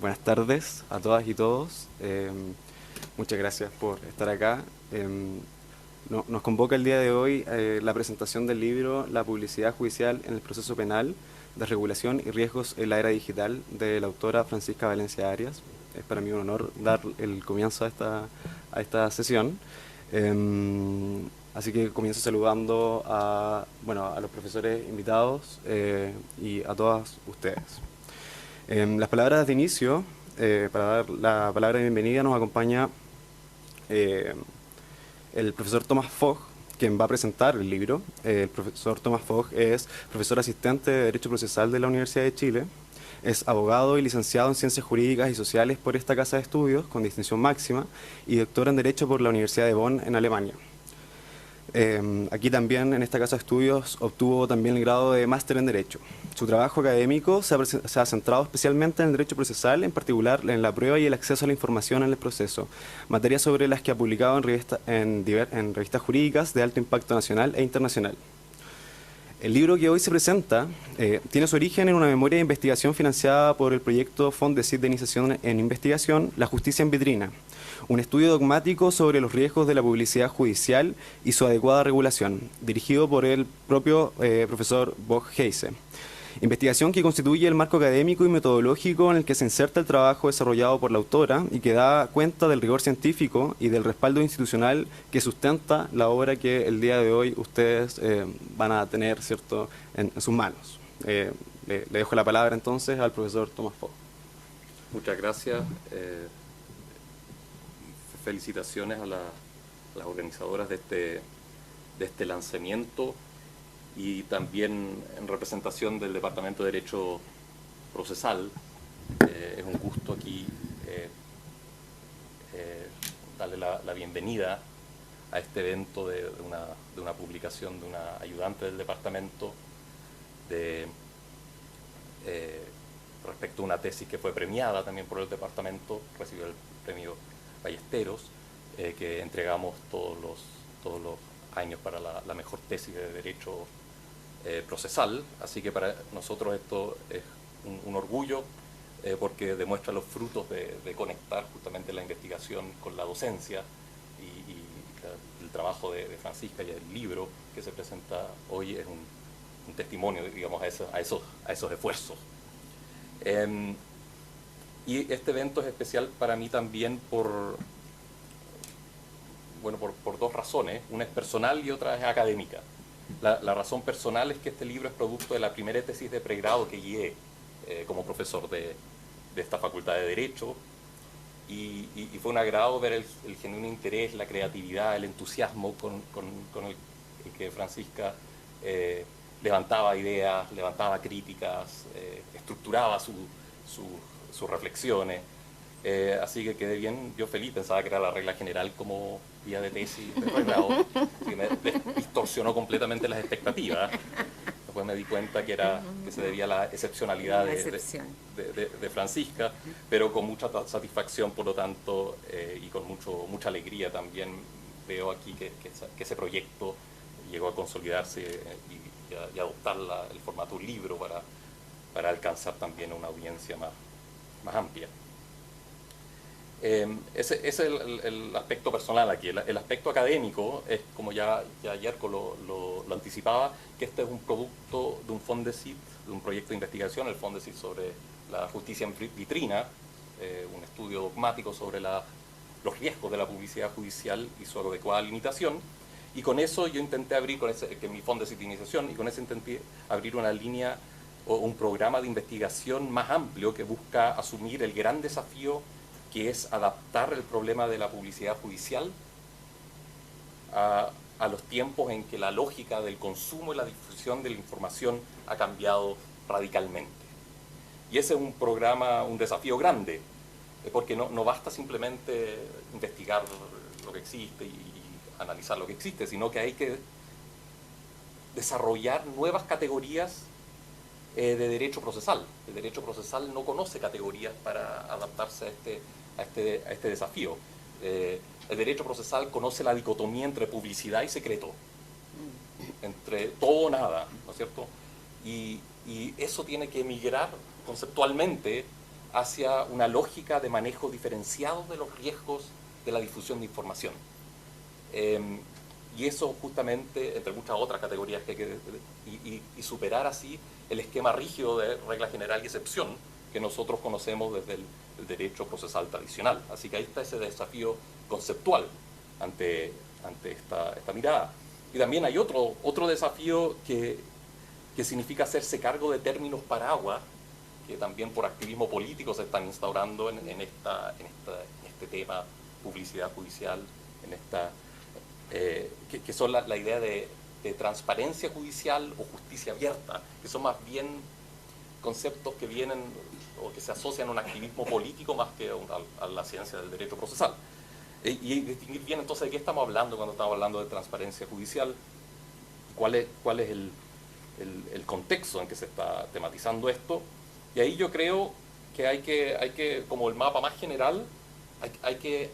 Buenas tardes a todas y todos. Muchas gracias por estar acá. Nos convoca el día de hoy la presentación del libro La publicidad judicial en el proceso penal, desregulación y riesgos en la era digital, de la autora Francisca Valencia Arias. Es para mí un honor dar el comienzo a esta sesión. Así que comienzo saludando a los profesores invitados y a todas ustedes. Las palabras de inicio, para dar la palabra de bienvenida, nos acompaña el profesor Tomás Fogg, quien va a presentar el libro. El profesor Tomás Fogg es profesor asistente de Derecho Procesal de la Universidad de Chile, es abogado y licenciado en Ciencias Jurídicas y Sociales por esta casa de estudios, con distinción máxima, y doctor en Derecho por la Universidad de Bonn, en Alemania. Aquí también, en esta casa de estudios, obtuvo también el grado de máster en Derecho. Su trabajo académico se ha centrado especialmente en el derecho procesal, en particular en la prueba y el acceso a la información en el proceso, materias sobre las que ha publicado en revistas jurídicas de alto impacto nacional e internacional. El libro que hoy se presenta tiene su origen en una memoria de investigación financiada por el proyecto Fondesit de Iniciación en Investigación, La Justicia en Vitrina, un estudio dogmático sobre los riesgos de la publicidad judicial y su adecuada regulación, dirigido por el propio profesor Bock Heise. Investigación que constituye el marco académico y metodológico en el que se inserta el trabajo desarrollado por la autora y que da cuenta del rigor científico y del respaldo institucional que sustenta la obra que el día de hoy ustedes van a tener, ¿cierto?, en sus manos. Le dejo la palabra entonces al profesor Tomás Fogg. Muchas gracias. Felicitaciones a las organizadoras de este lanzamiento, y también en representación del Departamento de Derecho Procesal. Es un gusto aquí darle la bienvenida a este evento de una publicación de una ayudante del departamento respecto a una tesis que fue premiada también por el departamento, recibió el premio Ballesteros, que entregamos todos los años para la mejor tesis de derecho procesal. Así que para nosotros esto es un orgullo, porque demuestra los frutos de conectar justamente la investigación con la docencia, y el trabajo de Francisca y el libro que se presenta hoy es un testimonio, digamos, a esos esfuerzos. Y este evento es especial para mí también por dos razones. Una es personal y otra es académica. La razón personal es que este libro es producto de la primera tesis de pregrado que guié como profesor de esta facultad de Derecho, y fue un agrado ver el genuino interés, la creatividad, el entusiasmo con el que Francisca levantaba ideas, levantaba críticas, estructuraba sus reflexiones. Así que quedé bien, yo feliz, pensaba que era la regla general como guía de tesis de pregrado, que me distorsionó completamente las expectativas. Después me di cuenta que se debía a la excepcionalidad de Francisca, pero con mucha satisfacción, por lo tanto, y con mucha alegría también veo aquí que ese proyecto llegó a consolidarse y adoptar el formato libro para alcanzar también una audiencia más amplia. Ese es el aspecto personal aquí. El aspecto académico es, como ya Yerko lo anticipaba, que este es un producto de un Fondesit, de un proyecto de investigación, el Fondesit sobre la justicia en vitrina, un estudio dogmático sobre los riesgos de la publicidad judicial y su adecuada limitación. Y con eso yo intenté abrir, que mi Fondesit de iniciación, y con eso intenté abrir una línea o un programa de investigación más amplio que busca asumir el gran desafío que es adaptar el problema de la publicidad judicial a los tiempos en que la lógica del consumo y la difusión de la información ha cambiado radicalmente. Y ese es un programa, un desafío grande, porque no basta simplemente investigar lo que existe y analizar lo que existe, sino que hay que desarrollar nuevas categorías de derecho procesal. El derecho procesal no conoce categorías para adaptarse a este desafío. El derecho procesal conoce la dicotomía entre publicidad y secreto, entre todo o nada, ¿no es cierto? Y eso tiene que migrar conceptualmente hacia una lógica de manejo diferenciado de los riesgos de la difusión de información. Y eso justamente, entre muchas otras categorías que hay que y superar así el esquema rígido de regla general y excepción que nosotros conocemos desde el derecho procesal tradicional. Así que ahí está ese desafío conceptual ante esta mirada. Y también hay otro desafío que significa hacerse cargo de términos paraguas que también por activismo político se están instaurando en este tema, publicidad judicial, que son la idea de transparencia judicial o justicia abierta, que son más bien conceptos que vienen o que se asocian a un activismo político más que a la ciencia del derecho procesal. Y distinguir bien entonces de qué estamos hablando cuando estamos hablando de transparencia judicial, cuál es el contexto en que se está tematizando esto. Y ahí yo creo que hay que como el mapa más general, hay que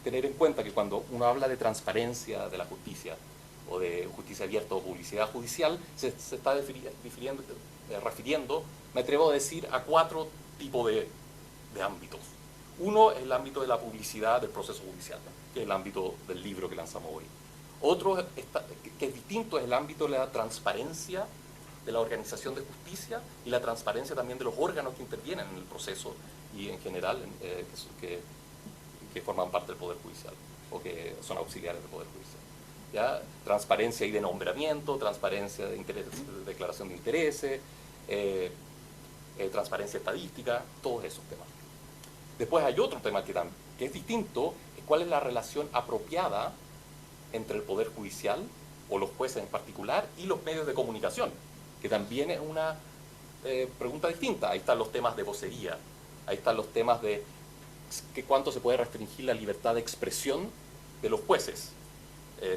tener en cuenta que cuando uno habla de transparencia de la justicia, o de justicia abierta o publicidad judicial, se está refiriendo, me atrevo a decir, a 4 tipos de ámbitos. Uno es el ámbito de la publicidad del proceso judicial, que es el ámbito del libro que lanzamos hoy. Otro, que es distinto, es el ámbito de la transparencia de la organización de justicia y la transparencia también de los órganos que intervienen en el proceso y en general que forman parte del Poder Judicial o que son auxiliares del Poder Judicial. ¿Ya? Transparencia y de nombramiento, transparencia de declaración de intereses, transparencia estadística, todos esos temas. Después hay otro tema que es distinto, es cuál es la relación apropiada entre el Poder Judicial, o los jueces en particular, y los medios de comunicación, que también es una pregunta distinta. Ahí están los temas de vocería, ahí están los temas de cuánto se puede restringir la libertad de expresión de los jueces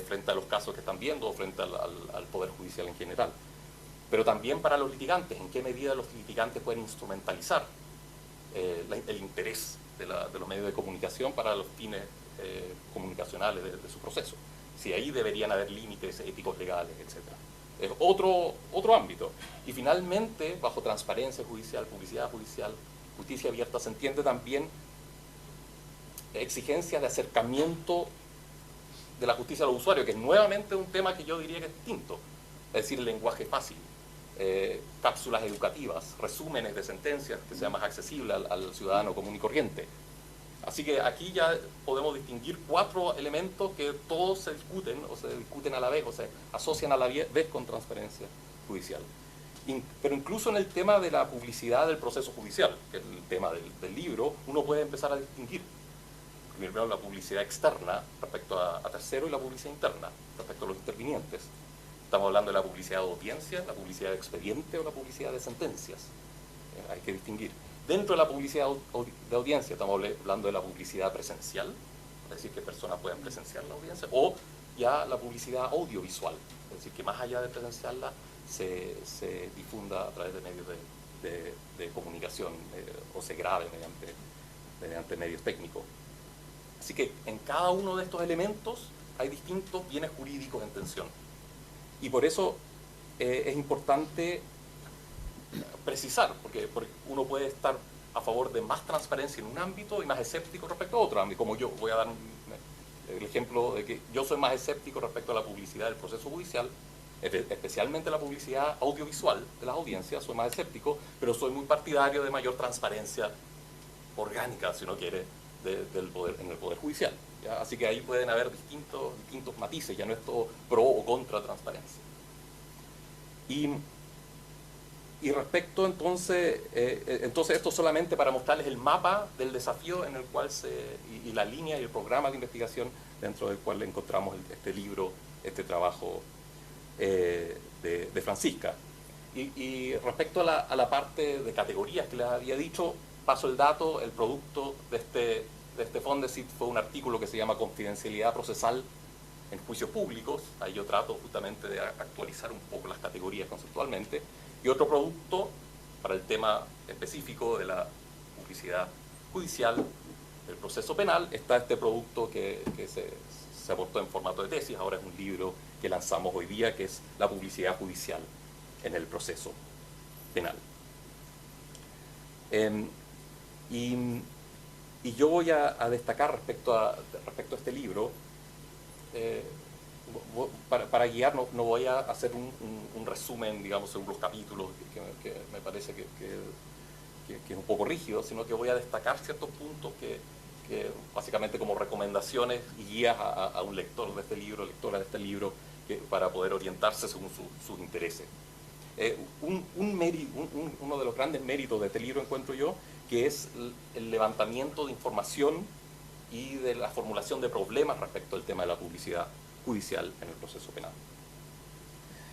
frente a los casos que están viendo o frente al Poder Judicial en general. Pero también para los litigantes, en qué medida los litigantes pueden instrumentalizar el interés de los medios de comunicación para los fines comunicacionales de su proceso. Si ahí deberían haber límites éticos, legales, etc. Es otro ámbito. Y finalmente, bajo transparencia judicial, publicidad judicial, justicia abierta, se entiende también exigencias de acercamiento de la justicia a los usuarios, que es nuevamente un tema que yo diría que es distinto. Es decir, el lenguaje fácil, cápsulas educativas, resúmenes de sentencias que sea más accesible al ciudadano común y corriente. Así que aquí ya podemos distinguir 4 elementos que todos se discuten a la vez, o se asocian a la vez con transparencia judicial. Pero incluso en el tema de la publicidad del proceso judicial, que es el tema del libro, uno puede empezar a distinguir. Primero la publicidad externa respecto a terceros y la publicidad interna respecto a los intervinientes. Estamos hablando de la publicidad de audiencia, la publicidad de expediente o la publicidad de sentencias. Hay que distinguir. Dentro de la publicidad de audiencia estamos hablando de la publicidad presencial, es decir, que personas pueden presenciar la audiencia, o ya la publicidad audiovisual, es decir, que más allá de presenciarla se difunda a través de medios de comunicación o se grabe mediante medios técnicos. Así que en cada uno de estos elementos hay distintos bienes jurídicos en tensión. Y por eso es importante precisar, porque uno puede estar a favor de más transparencia en un ámbito y más escéptico respecto a otro ámbito. Como yo voy a dar el ejemplo de que yo soy más escéptico respecto a la publicidad del proceso judicial, especialmente la publicidad audiovisual de las audiencias, soy más escéptico, pero soy muy partidario de mayor transparencia orgánica, si uno quiere, en el Poder Judicial. ¿Ya? Así que ahí pueden haber distintos matices, ya no es todo pro o contra transparencia. Y respecto entonces esto solamente para mostrarles el mapa del desafío en el cual y la línea y el programa de investigación dentro del cual encontramos este libro, este trabajo de Francisca. Y respecto a la parte de categorías que les había dicho, paso el dato, el producto de este Fondesit fue un artículo que se llama Confidencialidad Procesal en Juicios Públicos. Ahí yo trato justamente de actualizar un poco las categorías conceptualmente. Y otro producto para el tema específico de la publicidad judicial, el proceso penal, está este producto que se aportó en formato de tesis, ahora es un libro que lanzamos hoy día, que es la publicidad judicial en el proceso penal. Y, y yo voy a destacar respecto a este libro, para guiar, no voy a hacer un resumen, digamos, según los capítulos, que me parece que es un poco rígido, sino que voy a destacar ciertos puntos que básicamente como recomendaciones y guías a un lector de este libro, lectora de este libro, para poder orientarse según sus intereses. Uno de los grandes méritos de este libro, encuentro yo, que es el levantamiento de información y de la formulación de problemas respecto al tema de la publicidad judicial en el proceso penal.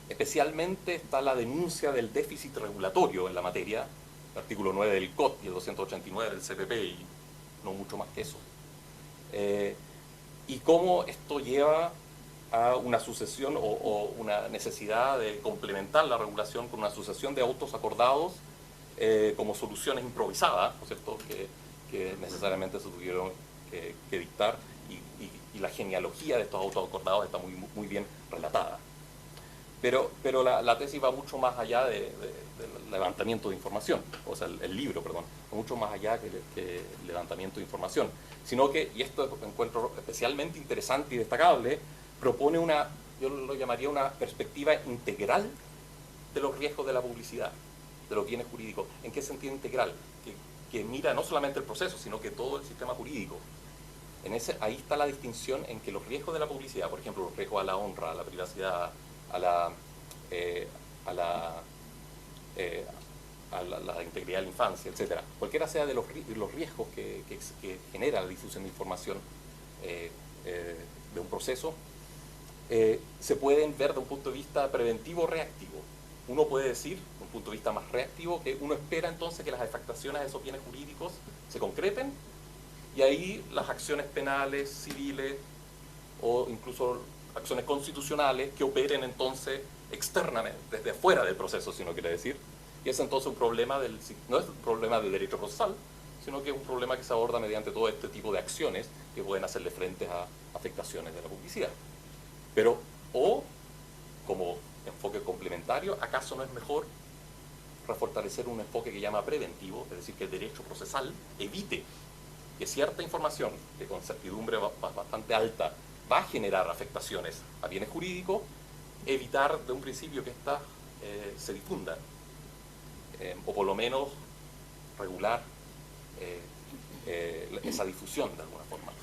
Especialmente está la denuncia del déficit regulatorio en la materia, el artículo 9 del COT y el 289 del CPP, y no mucho más que eso. Y cómo esto lleva a una sucesión o una necesidad de complementar la regulación con una sucesión de autos acordados como soluciones improvisadas, ¿no es cierto?, que necesariamente se tuvieron que dictar, y la genealogía de estos autos acordados está muy bien relatada. Pero la tesis va mucho más allá del levantamiento de información, o sea, el libro, perdón, va mucho más allá que el levantamiento de información, sino que, y esto encuentro especialmente interesante y destacable, propone yo lo llamaría una perspectiva integral de los riesgos de la publicidad, de los bienes jurídicos. ¿En qué sentido integral? Que mira no solamente el proceso, sino que todo el sistema jurídico. Ahí está la distinción en que los riesgos de la publicidad, por ejemplo, los riesgos a la honra, a la privacidad, a la integridad de la infancia, etc. Cualquiera sea de los riesgos que genera la difusión de información de un proceso, se pueden ver de un punto de vista preventivo o reactivo. Uno puede decir, de un punto de vista más reactivo, que uno espera entonces que las afectaciones de esos bienes jurídicos se concreten, y ahí las acciones penales, civiles o incluso acciones constitucionales que operen entonces externamente, desde afuera del proceso, si uno quiere decir. Y es entonces un problema no es un problema del derecho procesal, sino que es un problema que se aborda mediante todo este tipo de acciones que pueden hacerle frente a afectaciones de la publicidad. Pero, como enfoque complementario, ¿acaso no es mejor refortalecer un enfoque que llama preventivo, es decir, que el derecho procesal evite que cierta información que con certidumbre bastante alta va a generar afectaciones a bienes jurídicos, evitar de un principio que ésta se difunda, o por lo menos regular esa difusión de alguna forma?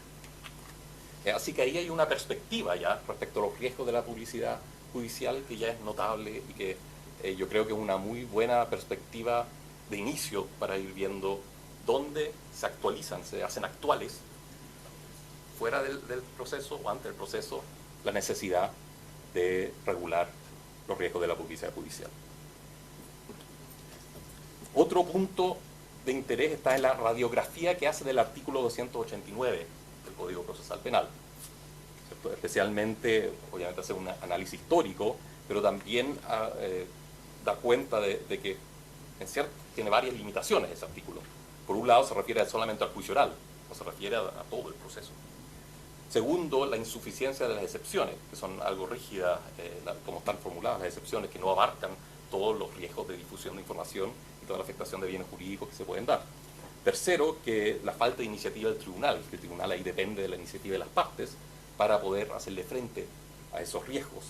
Así que ahí hay una perspectiva ya respecto a los riesgos de la publicidad judicial que ya es notable, y que yo creo que es una muy buena perspectiva de inicio para ir viendo dónde se actualizan, se hacen actuales, fuera del proceso o ante el proceso, la necesidad de regular los riesgos de la publicidad judicial. Otro punto de interés está en la radiografía que hace del artículo 289 del Código Procesal Penal, ¿cierto? Especialmente, obviamente, hace un análisis histórico, pero también da cuenta de que tiene varias limitaciones ese artículo. Por un lado, se refiere solamente al juicio oral, no se refiere a todo el proceso. Segundo, la insuficiencia de las excepciones, que son algo rígidas, como están formuladas las excepciones, que no abarcan todos los riesgos de difusión de información y toda la afectación de bienes jurídicos que se pueden dar. Tercero, que la falta de iniciativa del tribunal, que el tribunal ahí depende de la iniciativa de las partes para poder hacerle frente a esos riesgos.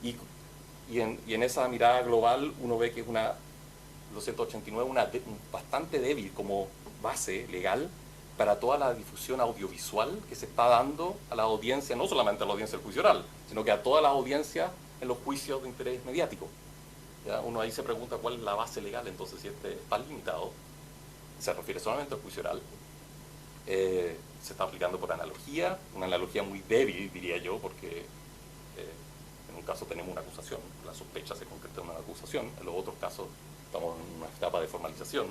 Y en esa mirada global uno ve que es 289 bastante débil como base legal para toda la difusión audiovisual que se está dando a la audiencia, no solamente a la audiencia del juicio oral, sino que a toda la audiencia en los juicios de interés mediático. ¿Ya? Uno ahí se pregunta cuál es la base legal, entonces, si este está limitado, se refiere solamente al juicio oral, se está aplicando por analogía, una analogía muy débil, diría yo, porque en un caso tenemos una acusación, la sospecha se concreta en una acusación, en los otros casos estamos en una etapa de formalización,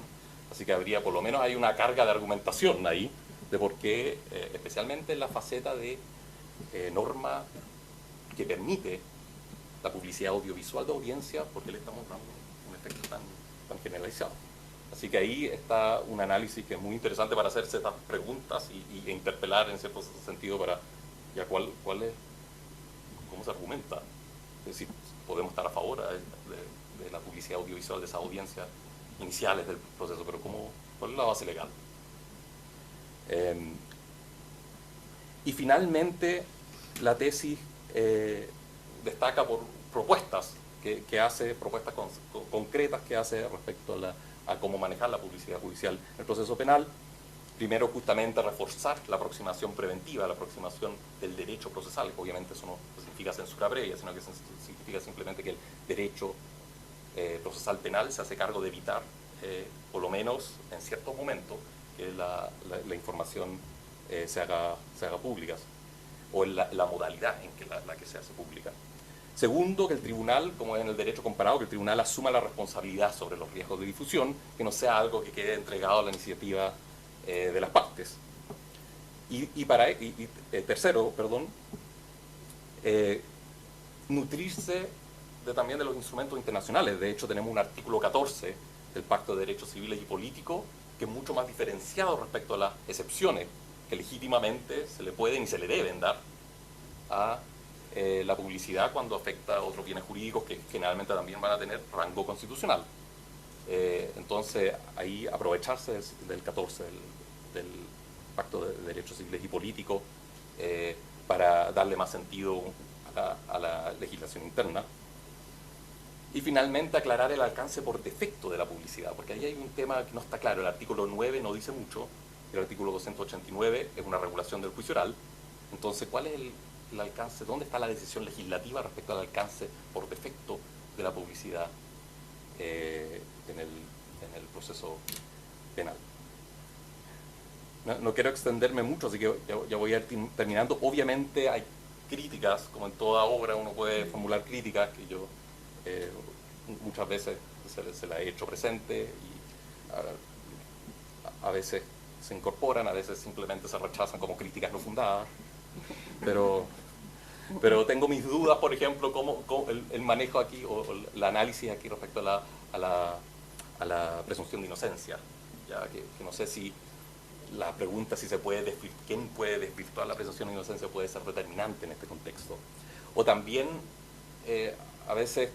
así que habría, por lo menos hay una carga de argumentación ahí, de por qué, especialmente en la faceta de norma que permite la publicidad audiovisual de audiencia, porque le estamos dando un efecto tan generalizado. Así que ahí está un análisis que es muy interesante para hacerse estas preguntas e interpelar en cierto sentido para ya cuál es, cómo se argumenta. Es decir, podemos estar a favor de la publicidad audiovisual de esas audiencias iniciales del proceso, pero ¿cómo ¿Cuál es la base legal? Y finalmente, la tesis destaca por propuestas que hace, propuestas concretas que hace respecto a cómo manejar la publicidad judicial en el proceso penal. Primero, justamente reforzar la aproximación preventiva, la aproximación del derecho procesal. Obviamente eso no significa censura previa, sino que significa simplemente que el derecho procesal penal se hace cargo de evitar, por lo menos en ciertos momentos, que la información se haga pública, o en la modalidad en que la que se hace pública. Segundo, que el tribunal, como es en el derecho comparado, que el tribunal asuma la responsabilidad sobre los riesgos de difusión, que no sea algo que quede entregado a la iniciativa de las partes. Tercero, nutrirse también de los instrumentos internacionales. De hecho, tenemos un artículo 14 del Pacto de Derechos Civiles y Políticos que es mucho más diferenciado respecto a las excepciones que legítimamente se le pueden y se le deben dar a la publicidad cuando afecta a otros bienes jurídicos que generalmente también van a tener rango constitucional. Entonces, ahí aprovecharse del 14 del Pacto de Derechos Civiles y Políticos para darle más sentido a la legislación interna. Y finalmente, aclarar el alcance por defecto de la publicidad, porque ahí hay un tema que no está claro. El artículo 9 no dice mucho, el artículo 289 es una regulación del juicio oral. Entonces, ¿cuál es el alcance? ¿Dónde está la decisión legislativa respecto al alcance por defecto de la publicidad en el proceso penal? No quiero extenderme mucho, así que ya voy a ir terminando. Obviamente hay críticas, como en toda obra uno puede formular críticas, que yo muchas veces se la he hecho presente y a veces se incorporan, a veces simplemente se rechazan como críticas no fundadas. Pero tengo mis dudas, por ejemplo, cómo el manejo aquí o el análisis aquí respecto a la presunción de inocencia. Ya que no sé si la pregunta si quién puede desvirtuar la presunción de inocencia puede ser determinante en este contexto. O también, a veces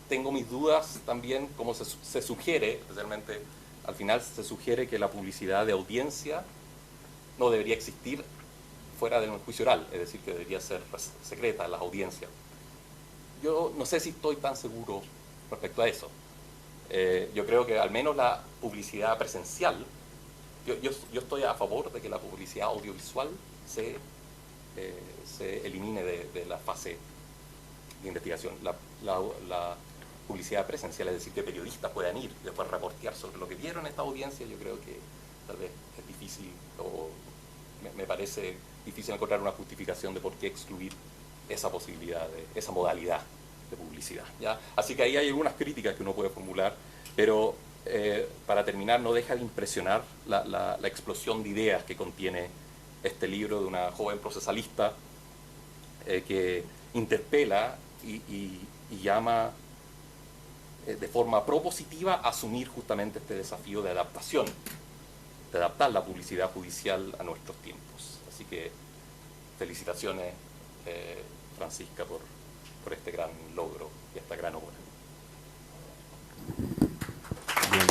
tengo mis dudas también, como se sugiere, especialmente al final se sugiere que la publicidad de audiencia no debería existir fuera del juicio oral, es decir, que debería ser secreta en las audiencias. Yo no sé si estoy tan seguro respecto a eso. Yo creo que al menos la publicidad presencial, yo estoy a favor de que la publicidad audiovisual se elimine de la fase de investigación. La publicidad presencial, es decir, que periodistas puedan ir y después reportear sobre lo que vieron en esta audiencia, yo creo que tal vez es difícil, o me parece difícil encontrar una justificación de por qué excluir esa posibilidad, esa modalidad de publicidad, ¿ya? Así que ahí hay algunas críticas que uno puede formular, pero para terminar, no deja de impresionar la explosión de ideas que contiene este libro de una joven procesalista que interpela y llama de forma propositiva a asumir justamente este desafío de adaptación, de adaptar la publicidad judicial a nuestros tiempos. Así que felicitaciones, Francisca, por este gran logro y esta gran obra. Bien.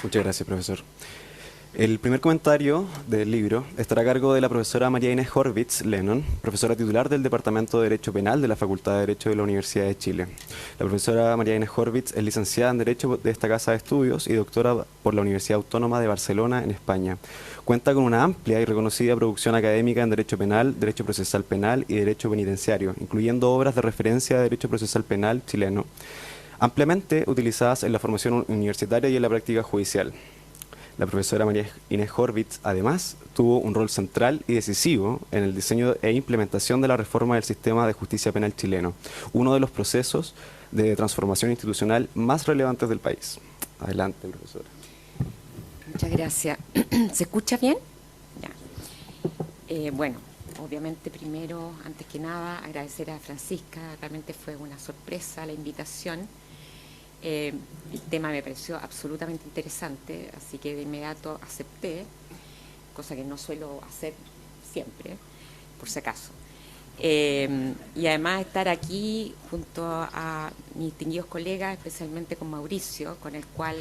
Muchas gracias, profesor. El primer comentario del libro estará a cargo de la profesora María Inés Horvitz Lennon, profesora titular del Departamento de Derecho Penal de la Facultad de Derecho de la Universidad de Chile. La profesora María Inés Horvitz es licenciada en Derecho de esta casa de estudios y doctora por la Universidad Autónoma de Barcelona, en España. Cuenta con una amplia y reconocida producción académica en Derecho Penal, Derecho Procesal Penal y Derecho Penitenciario, incluyendo obras de referencia de Derecho Procesal Penal chileno, ampliamente utilizadas en la formación universitaria y en la práctica judicial. La profesora María Inés Horvitz, además, tuvo un rol central y decisivo en el diseño e implementación de la reforma del sistema de justicia penal chileno, uno de los procesos de transformación institucional más relevantes del país. Adelante, profesora. Muchas gracias. ¿Se escucha bien? Ya. Bueno, obviamente primero, antes que nada, agradecer a Francisca. Realmente fue una sorpresa la invitación. El tema me pareció absolutamente interesante, así que de inmediato acepté, cosa que no suelo hacer siempre, por si acaso. Y además estar aquí junto a mis distinguidos colegas, especialmente con Mauricio, con el cual,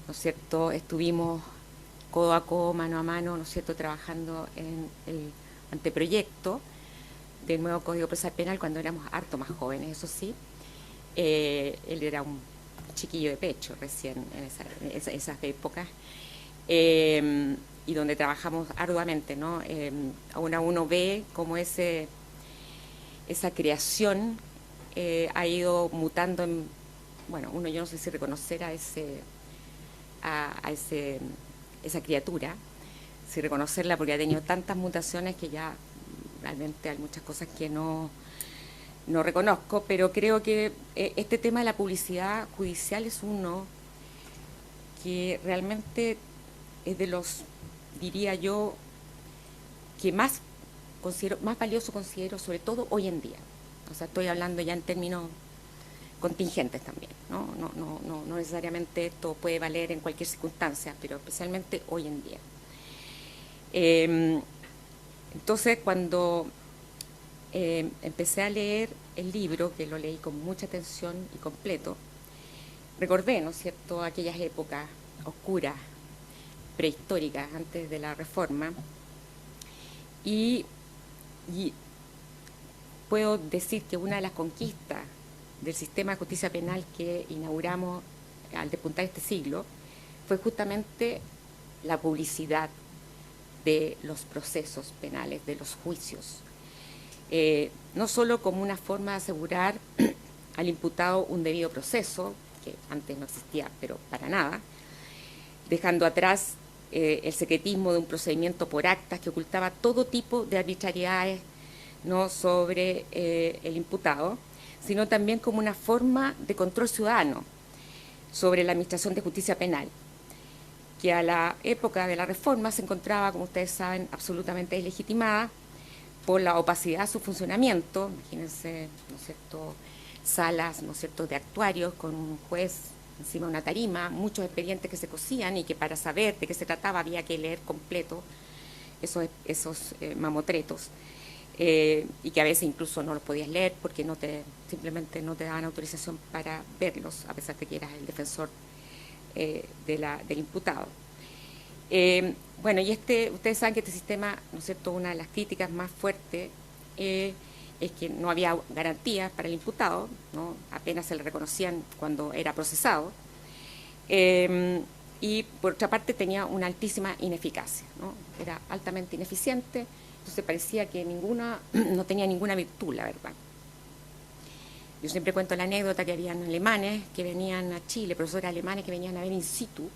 ¿no es cierto?, estuvimos codo a codo, mano a mano, ¿no es cierto?, trabajando en el anteproyecto del nuevo Código Procesal Penal cuando éramos harto más jóvenes, eso sí. Él era un chiquillo de pecho recién en esas épocas, y donde trabajamos arduamente, ¿no? Ahora uno ve cómo esa creación ha ido mutando en, bueno, yo no sé si reconocer a esa criatura, si reconocerla, porque ha tenido tantas mutaciones que ya realmente hay muchas cosas que no reconozco, pero creo que este tema de la publicidad judicial es uno que realmente es de los, diría yo, que más valioso considero, sobre todo hoy en día. O sea, estoy hablando ya en términos contingentes también, ¿no? No necesariamente esto puede valer en cualquier circunstancia, pero especialmente hoy en día. Entonces, cuando empecé a leer el libro, que lo leí con mucha atención y completo, recordé, ¿no es cierto?, aquellas épocas oscuras, prehistóricas, antes de la reforma, y puedo decir que una de las conquistas del sistema de justicia penal que inauguramos al despuntar este siglo fue justamente la publicidad de los procesos penales, de los juicios. No solo como una forma de asegurar al imputado un debido proceso, que antes no existía, pero para nada, dejando atrás el secretismo de un procedimiento por actas que ocultaba todo tipo de arbitrariedades, no sobre el imputado, sino también como una forma de control ciudadano sobre la administración de justicia penal, que a la época de la reforma se encontraba, como ustedes saben, absolutamente deslegitimada por la opacidad de su funcionamiento. Imagínense, ¿no es cierto?, salas, ¿no es cierto?, de actuarios con un juez encima de una tarima, muchos expedientes que se cosían y que para saber de qué se trataba había que leer completo esos mamotretos, y que a veces incluso no los podías leer porque simplemente no te daban autorización para verlos, a pesar de que eras el defensor del imputado. Bueno, y ustedes saben que este sistema, ¿no es cierto?, una de las críticas más fuertes es que no había garantías para el imputado, ¿no? Apenas se le reconocían cuando era procesado, y por otra parte tenía una altísima ineficacia, ¿no? Era altamente ineficiente, entonces parecía que no tenía ninguna virtud, la verdad. Yo siempre cuento la anécdota que habían alemanes que venían a Chile, profesores alemanes que venían a ver in situ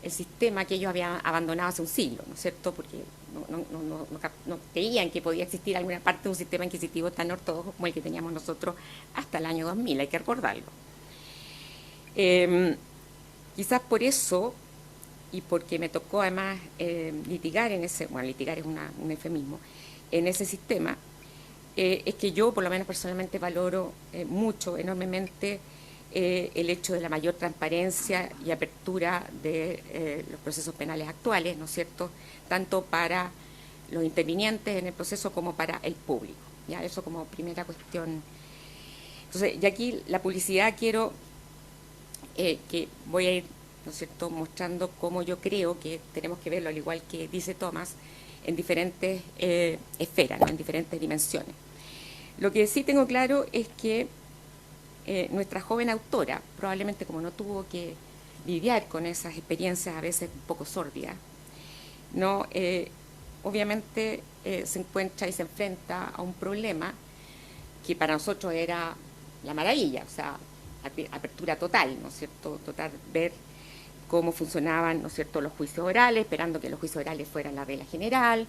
el sistema que ellos habían abandonado hace un siglo, ¿no es cierto?, porque no creían que podía existir alguna parte de un sistema inquisitivo tan ortodoxo como el que teníamos nosotros hasta el año 2000, hay que recordarlo. Quizás por eso, y porque me tocó además litigar litigar es un eufemismo, en ese sistema, es que yo, por lo menos personalmente, valoro mucho, enormemente, el hecho de la mayor transparencia y apertura de los procesos penales actuales, ¿no es cierto?, tanto para los intervinientes en el proceso como para el público. ¿Ya? Eso como primera cuestión. Entonces, y aquí la publicidad quiero que voy a ir, ¿no es cierto?, mostrando cómo yo creo que tenemos que verlo, al igual que dice Thomas, en diferentes esferas, ¿no?, en diferentes dimensiones. Lo que sí tengo claro es que nuestra joven autora, probablemente como no tuvo que lidiar con esas experiencias a veces un poco sórdidas, ¿no? Obviamente se encuentra y se enfrenta a un problema que para nosotros era la maravilla, o sea, apertura total, ¿no es cierto?, ver cómo funcionaban, ¿no es cierto?, los juicios orales, esperando que los juicios orales fueran la regla general,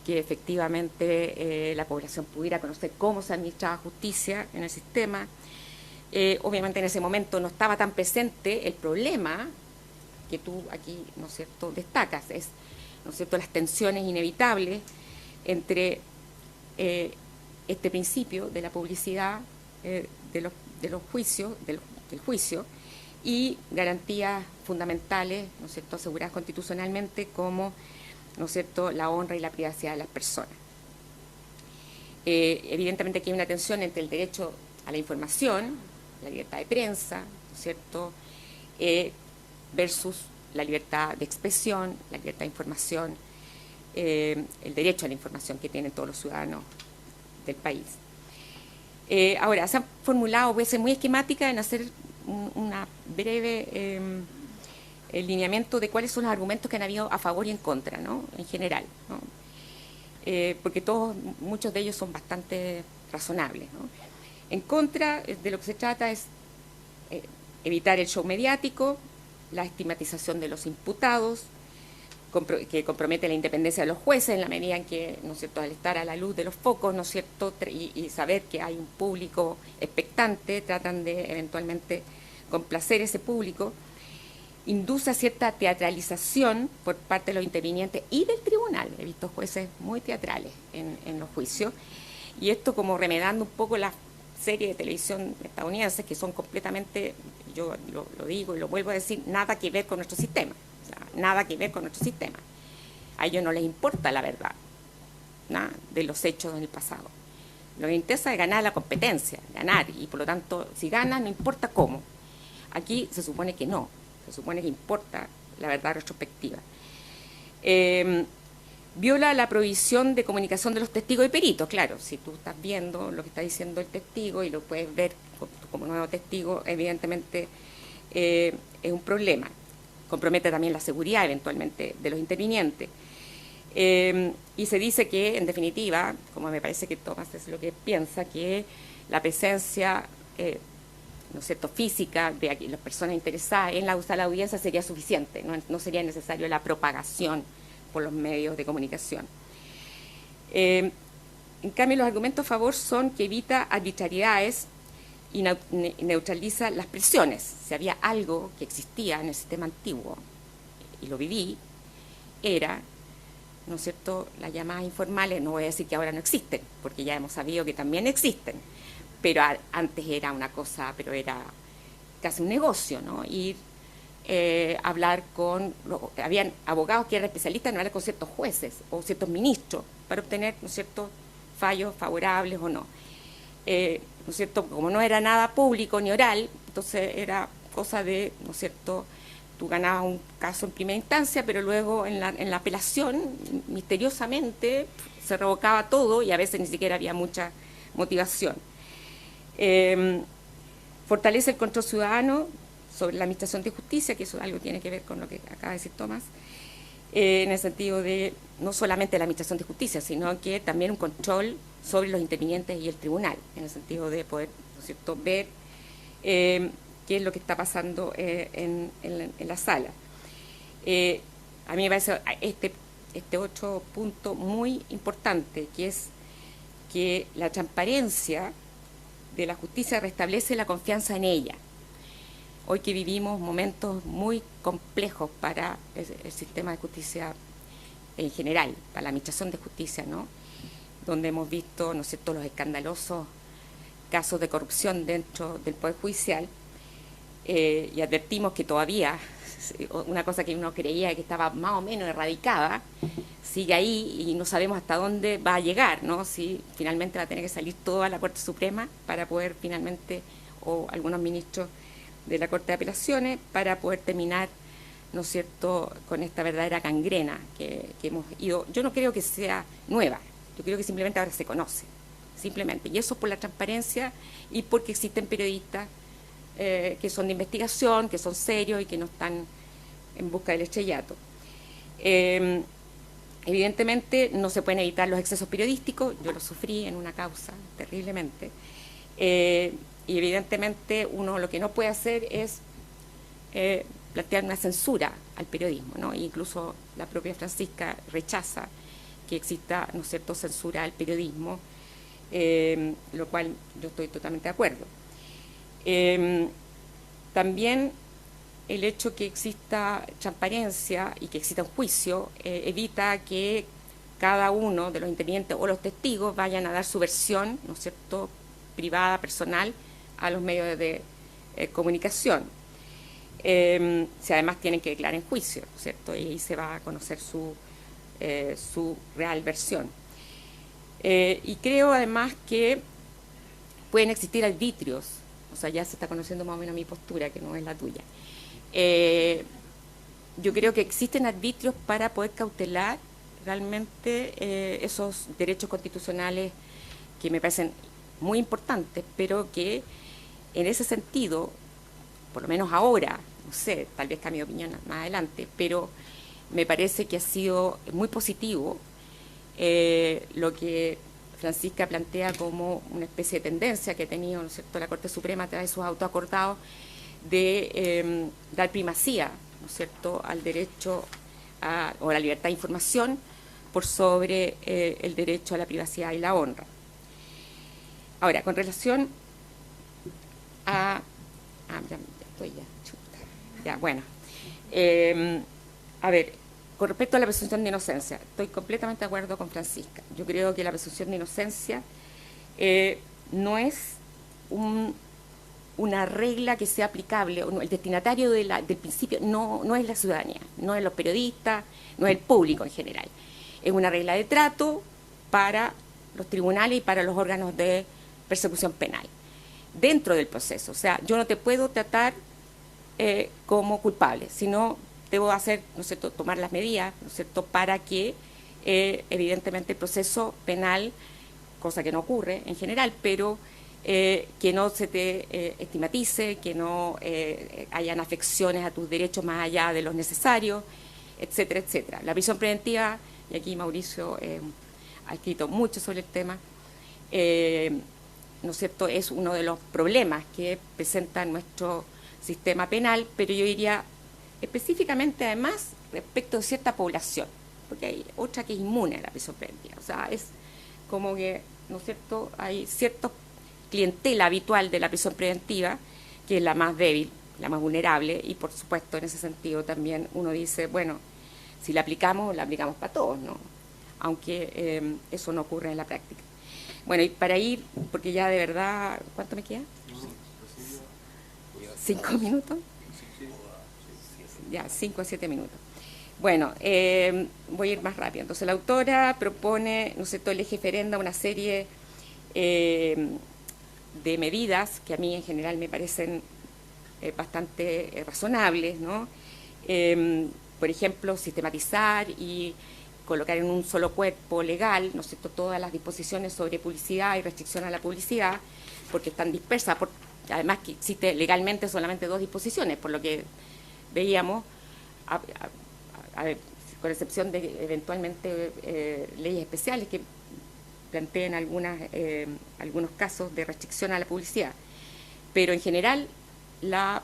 que efectivamente la población pudiera conocer cómo se administraba justicia en el sistema. Obviamente en ese momento no estaba tan presente el problema que tú aquí, ¿no es cierto?, destacas, es, ¿no es cierto?, las tensiones inevitables entre este principio de la publicidad de los juicios, del juicio, y garantías fundamentales, ¿no es cierto?, aseguradas constitucionalmente como, ¿no es cierto?, la honra y la privacidad de las personas. Evidentemente que hay una tensión entre el derecho a la información, la libertad de prensa, ¿no es cierto?, versus la libertad de expresión, la libertad de información, el derecho a la información que tienen todos los ciudadanos del país. Ahora, se han formulado, voy a ser muy esquemática en hacer una breve lineamiento de cuáles son los argumentos que han habido a favor y en contra, ¿no?, en general, ¿no? Porque muchos de ellos son bastante razonables, ¿no? En contra, de lo que se trata es evitar el show mediático, la estigmatización de los imputados, que compromete la independencia de los jueces en la medida en que, ¿no es cierto?, al estar a la luz de los focos, ¿no es cierto?, y saber que hay un público expectante, tratan de eventualmente complacer ese público, induce a cierta teatralización por parte de los intervinientes y del tribunal. He visto jueces muy teatrales en los juicios, y esto como remedando un poco las series de televisión estadounidenses que son completamente, yo lo digo y lo vuelvo a decir, nada que ver con nuestro sistema. O sea, nada que ver con nuestro sistema. A ellos no les importa la verdad, ¿no?, de los hechos en el pasado. Lo que interesa es ganar la competencia, ganar, y por lo tanto, si ganan, no importa cómo. Aquí se supone que no, se supone que importa la verdad retrospectiva. Viola la prohibición de comunicación de los testigos y peritos. Claro, si tú estás viendo lo que está diciendo el testigo y lo puedes ver como nuevo testigo, evidentemente es un problema. Compromete también la seguridad eventualmente de los intervinientes. Y se dice que, en definitiva, como me parece que Tomás es lo que piensa, que la presencia ¿no es cierto?, física de las personas interesadas en la audiencia sería suficiente, no sería necesario la propagación por los medios de comunicación. En cambio, los argumentos a favor son que evita arbitrariedades y neutraliza las presiones. Si había algo que existía en el sistema antiguo, y lo viví, era, ¿no es cierto?, las llamadas informales. No voy a decir que ahora no existen, porque ya hemos sabido que también existen, pero antes era una cosa, pero era casi un negocio, ¿no? Ir hablar habían abogados que eran especialistas en hablar con ciertos jueces o ciertos ministros para obtener, ¿no es cierto?, fallos favorables o no. ¿No es cierto?, como no era nada público ni oral, entonces era cosa de, ¿no es cierto?, tú ganabas un caso en primera instancia, pero luego en la apelación, misteriosamente, se revocaba todo y a veces ni siquiera había mucha motivación. Fortalece el control ciudadano sobre la administración de justicia, que eso algo tiene que ver con lo que acaba de decir Tomás, en el sentido de no solamente la administración de justicia, sino que también un control sobre los intervinientes y el tribunal, en el sentido de poder, ¿no es cierto?, ver qué es lo que está pasando en la sala. A mí me parece este otro punto muy importante, que es que la transparencia de la justicia restablece la confianza en ella. Hoy que vivimos momentos muy complejos para el sistema de justicia en general, para la administración de justicia, ¿no?, donde hemos visto, ¿no es cierto?, los escandalosos casos de corrupción dentro del Poder Judicial, y advertimos que todavía una cosa que uno creía que estaba más o menos erradicada sigue ahí y no sabemos hasta dónde va a llegar, ¿no?, si finalmente va a tener que salir todo a la Corte Suprema para poder finalmente, o algunos ministros de la Corte de Apelaciones, para poder terminar, ¿no es cierto?, con esta verdadera gangrena que hemos ido. Yo no creo que sea nueva, yo creo que simplemente ahora se conoce, simplemente, y eso por la transparencia y porque existen periodistas que son de investigación, que son serios y que no están en busca del estrellato. Evidentemente no se pueden evitar los excesos periodísticos, yo los sufrí en una causa terriblemente, y evidentemente uno lo que no puede hacer es plantear una censura al periodismo, ¿no? Incluso la propia Francisca rechaza que exista, ¿no es cierto?, censura al periodismo, lo cual yo estoy totalmente de acuerdo. También el hecho que exista transparencia y que exista un juicio evita que cada uno de los intervinientes o los testigos vayan a dar su versión, ¿no es cierto?, privada, personal, a los medios de comunicación. Si además tienen que declarar en juicio, ¿cierto?, y ahí se va a conocer su real versión. Y creo además que pueden existir arbitrios, o sea, ya se está conociendo más o menos mi postura, que no es la tuya. Yo creo que existen arbitrios para poder cautelar realmente esos derechos constitucionales que me parecen muy importantes, pero que en ese sentido, por lo menos ahora, no sé, tal vez cambie de opinión más adelante, pero me parece que ha sido muy positivo lo que Francisca plantea como una especie de tendencia que ha tenido, ¿no es cierto?, la Corte Suprema a través de sus autoacordados de dar primacía, ¿no es cierto?, al derecho o a la libertad de información por sobre el derecho a la privacidad y la honra. Ahora, con relación a... ya estoy ya, chuta. Ya, bueno. A ver, con respecto a la presunción de inocencia, estoy completamente de acuerdo con Francisca. Yo creo que la presunción de inocencia no es una regla que sea aplicable, el destinatario del principio no es la ciudadanía, no es los periodistas, no es el público en general. Es una regla de trato para los tribunales y para los órganos de persecución penal, dentro del proceso. O sea, yo no te puedo tratar como culpable, sino debo hacer, ¿no es cierto?, tomar las medidas, ¿no es cierto?, para que evidentemente el proceso penal, cosa que no ocurre en general, pero que no se te estigmatice, que no hayan afecciones a tus derechos más allá de los necesarios, etcétera, etcétera. La prisión preventiva, y aquí Mauricio ha escrito mucho sobre el tema, ¿no es cierto?, es uno de los problemas que presenta nuestro sistema penal, pero yo diría específicamente además respecto de cierta población, porque hay otra que es inmune a la prisión preventiva. O sea, es como que, ¿no es cierto?, hay cierta clientela habitual de la prisión preventiva que es la más débil, la más vulnerable, y por supuesto en ese sentido también uno dice, bueno, si la aplicamos para todos, ¿no? Aunque eso no ocurre en la práctica. Bueno, y para ir, porque ya de verdad, ¿cuánto me queda? 5 minutos. Ya, 5 a 7 minutos. Bueno, voy a ir más rápido. Entonces, la autora propone, ¿no es cierto?, el eje ferenda una serie de medidas que a mí en general me parecen bastante razonables, ¿no? Por ejemplo, sistematizar y colocar en un solo cuerpo legal, ¿no es cierto?, todas las disposiciones sobre publicidad y restricción a la publicidad, porque están dispersas, además que existe legalmente solamente 2 disposiciones, por lo que veíamos, con excepción de eventualmente leyes especiales que planteen algunos casos de restricción a la publicidad. Pero en general la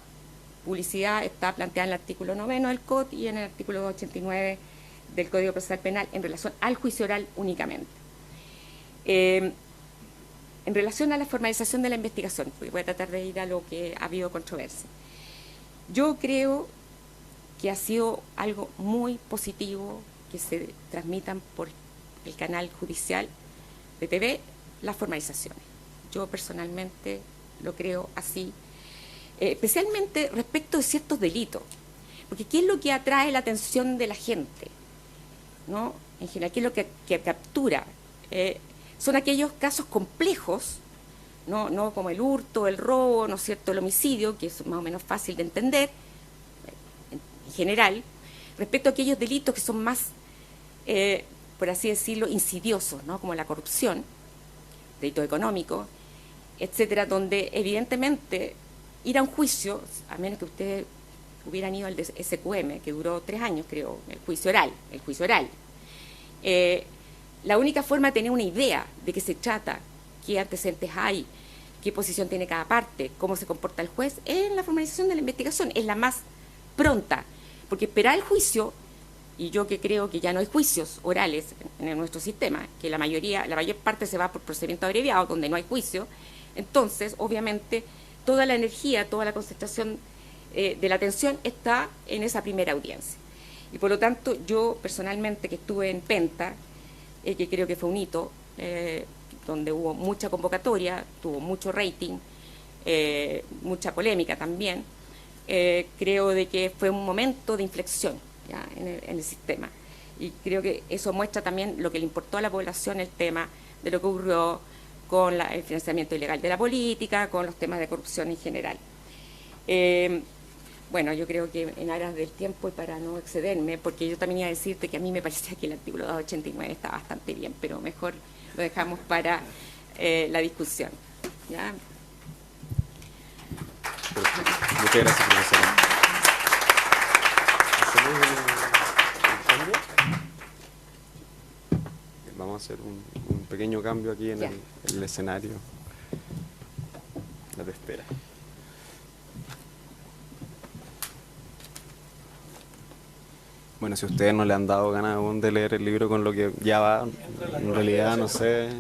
publicidad está planteada en el artículo 9 del COD y en el artículo 289 del Código Procesal Penal en relación al juicio oral únicamente. En relación a la formalización de la investigación, voy a tratar de ir a lo que ha habido controversia. Yo creo que ha sido algo muy positivo que se transmitan por el canal judicial de TV las formalizaciones. Yo personalmente lo creo así, especialmente respecto de ciertos delitos, porque ¿qué es lo que atrae la atención de la gente? ¿No? En general, ¿qué es lo que captura? Son aquellos casos complejos, no como el hurto, el robo, ¿no es cierto?, el homicidio, que es más o menos fácil de entender, en general, respecto a aquellos delitos que son más, por así decirlo, insidiosos, ¿no?, como la corrupción, delitos económicos, etcétera, donde evidentemente ir a un juicio, a menos que ustedes hubieran ido al de SQM, que duró 3 años, creo, el juicio oral, la única forma de tener una idea de qué se trata, qué antecedentes hay, qué posición tiene cada parte, cómo se comporta el juez, es la formalización de la investigación, es la más pronta, porque esperar el juicio, y yo que creo que ya no hay juicios orales en nuestro sistema, que la mayor parte se va por procedimiento abreviado, donde no hay juicio, entonces, obviamente, toda la energía, toda la concentración de la atención está en esa primera audiencia. Y por lo tanto, yo personalmente que estuve en Penta, que creo que fue un hito, donde hubo mucha convocatoria, tuvo mucho rating, mucha polémica también, creo de que fue un momento de inflexión ya en el sistema. Y creo que eso muestra también lo que le importó a la población el tema de lo que ocurrió con el financiamiento ilegal de la política, con los temas de corrupción en general. Bueno, yo creo que en aras del tiempo y para no excederme, porque yo también iba a decirte que a mí me parecía que el artículo 289 está bastante bien, pero mejor lo dejamos para la discusión. ¿Ya? Muchas gracias, profesora. ¿Hacemos un cambio? Vamos a hacer un pequeño cambio aquí en el escenario. La espera. Bueno, si ustedes no le han dado ganas aún de leer el libro con lo que ya va, en realidad no sé.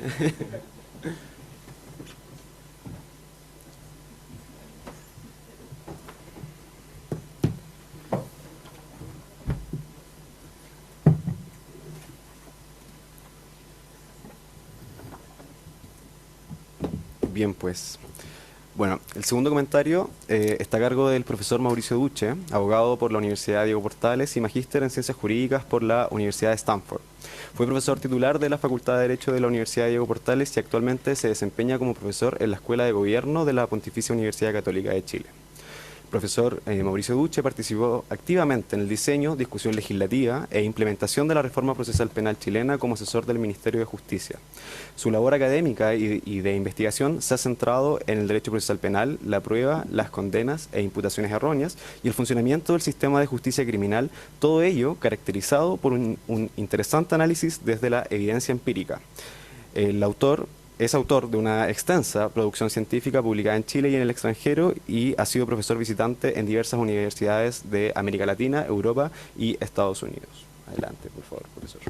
Bien, pues. Bueno, el segundo comentario está a cargo del profesor Mauricio Duche, abogado por la Universidad Diego Portales y magíster en Ciencias Jurídicas por la Universidad de Stanford. Fue profesor titular de la Facultad de Derecho de la Universidad Diego Portales y actualmente se desempeña como profesor en la Escuela de Gobierno de la Pontificia Universidad Católica de Chile. El profesor Mauricio Duche participó activamente en el diseño, discusión legislativa e implementación de la reforma procesal penal chilena como asesor del Ministerio de Justicia. Su labor académica y de investigación se ha centrado en el derecho procesal penal, la prueba, las condenas e imputaciones erróneas y el funcionamiento del sistema de justicia criminal, todo ello caracterizado por un interesante análisis desde la evidencia empírica. El autor es autor de una extensa producción científica publicada en Chile y en el extranjero y ha sido profesor visitante en diversas universidades de América Latina, Europa y Estados Unidos. Adelante, por favor, profesor.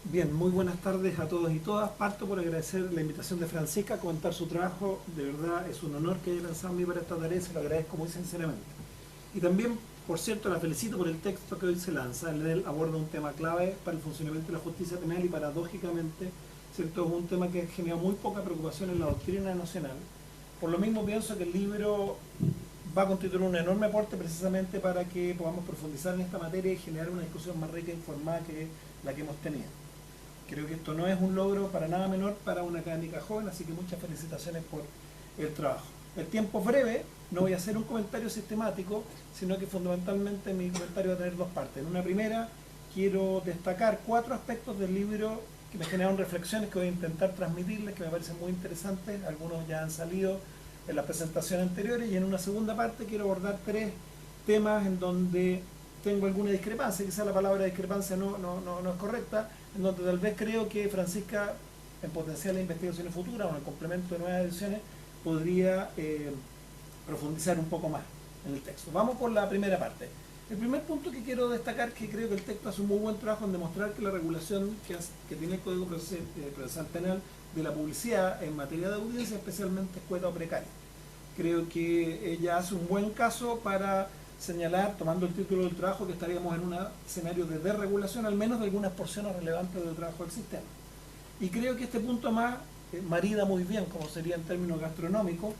Bien, muy buenas tardes a todos y todas. Parto por agradecer la invitación de Francisca a comentar su trabajo. De verdad es un honor que haya lanzado a mí para esta tarea y se lo agradezco muy sinceramente. Y también, por cierto, la felicito por el texto que hoy se lanza. Él aborda un tema clave para el funcionamiento de la justicia penal y paradójicamente, ¿cierto?, es un tema que genera muy poca preocupación en la doctrina nacional. Por lo mismo pienso que el libro va a constituir un enorme aporte precisamente para que podamos profundizar en esta materia y generar una discusión más rica e informada que la que hemos tenido. Creo que esto no es un logro para nada menor para una académica joven, así que muchas felicitaciones por el trabajo. El tiempo es breve, no voy a hacer un comentario sistemático, sino que fundamentalmente mi comentario va a tener dos partes. En una primera, quiero destacar 4 aspectos del libro que me generaron reflexiones que voy a intentar transmitirles, que me parecen muy interesantes. Algunos ya han salido en las presentaciones anteriores, y en una segunda parte quiero abordar 3 temas en donde tengo alguna discrepancia. Quizá la palabra discrepancia no es correcta, en donde tal vez creo que Francisca, en potenciales investigaciones futuras o en el complemento de nuevas ediciones, podría profundizar un poco más en el texto. Vamos por la primera parte. El primer punto que quiero destacar, que creo que el texto hace un muy buen trabajo en demostrar que la regulación que tiene el Código Procesal Penal de la publicidad en materia de audiencia es especialmente escueta o precaria. Creo que ella hace un buen caso para señalar, tomando el título del trabajo, que estaríamos en un escenario de desregulación, al menos de algunas porciones relevantes del trabajo del sistema. Y creo que este punto más marida muy bien, como sería en términos gastronómicos,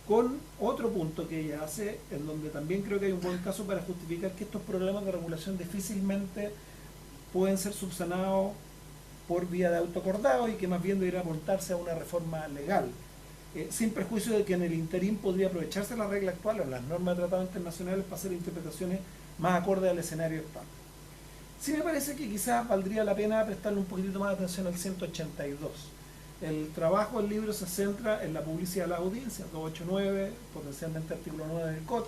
con otro punto que ella hace, en donde también creo que hay un buen caso para justificar que estos problemas de regulación difícilmente pueden ser subsanados por vía de autoacordado y que más bien debería apuntarse a una reforma legal, sin perjuicio de que en el interín podría aprovecharse la regla actual o las normas de tratado internacionales para hacer interpretaciones más acordes al escenario actual. Sí me parece que quizás valdría la pena prestarle un poquitito más de atención al 182. El trabajo del libro se centra en la publicidad a la audiencia, 289, potencialmente artículo 9 del COD.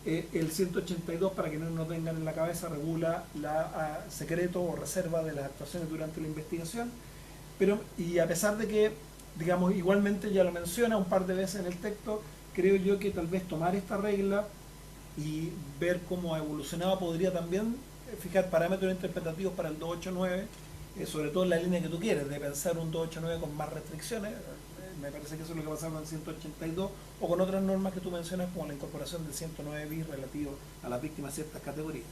El 182, para que no nos tengan en la cabeza, regula la secreto o reserva de las actuaciones durante la investigación. Y a pesar de que, digamos, igualmente ya lo menciona un par de veces en el texto, creo yo que tal vez tomar esta regla y ver cómo ha evolucionado podría también fijar parámetros interpretativos para el 289, sobre todo en la línea que tú quieres, de pensar un 289 con más restricciones. Me parece que eso es lo que pasaba con el 182, o con otras normas que tú mencionas, como la incorporación del 109 bis relativo a las víctimas de ciertas categorías.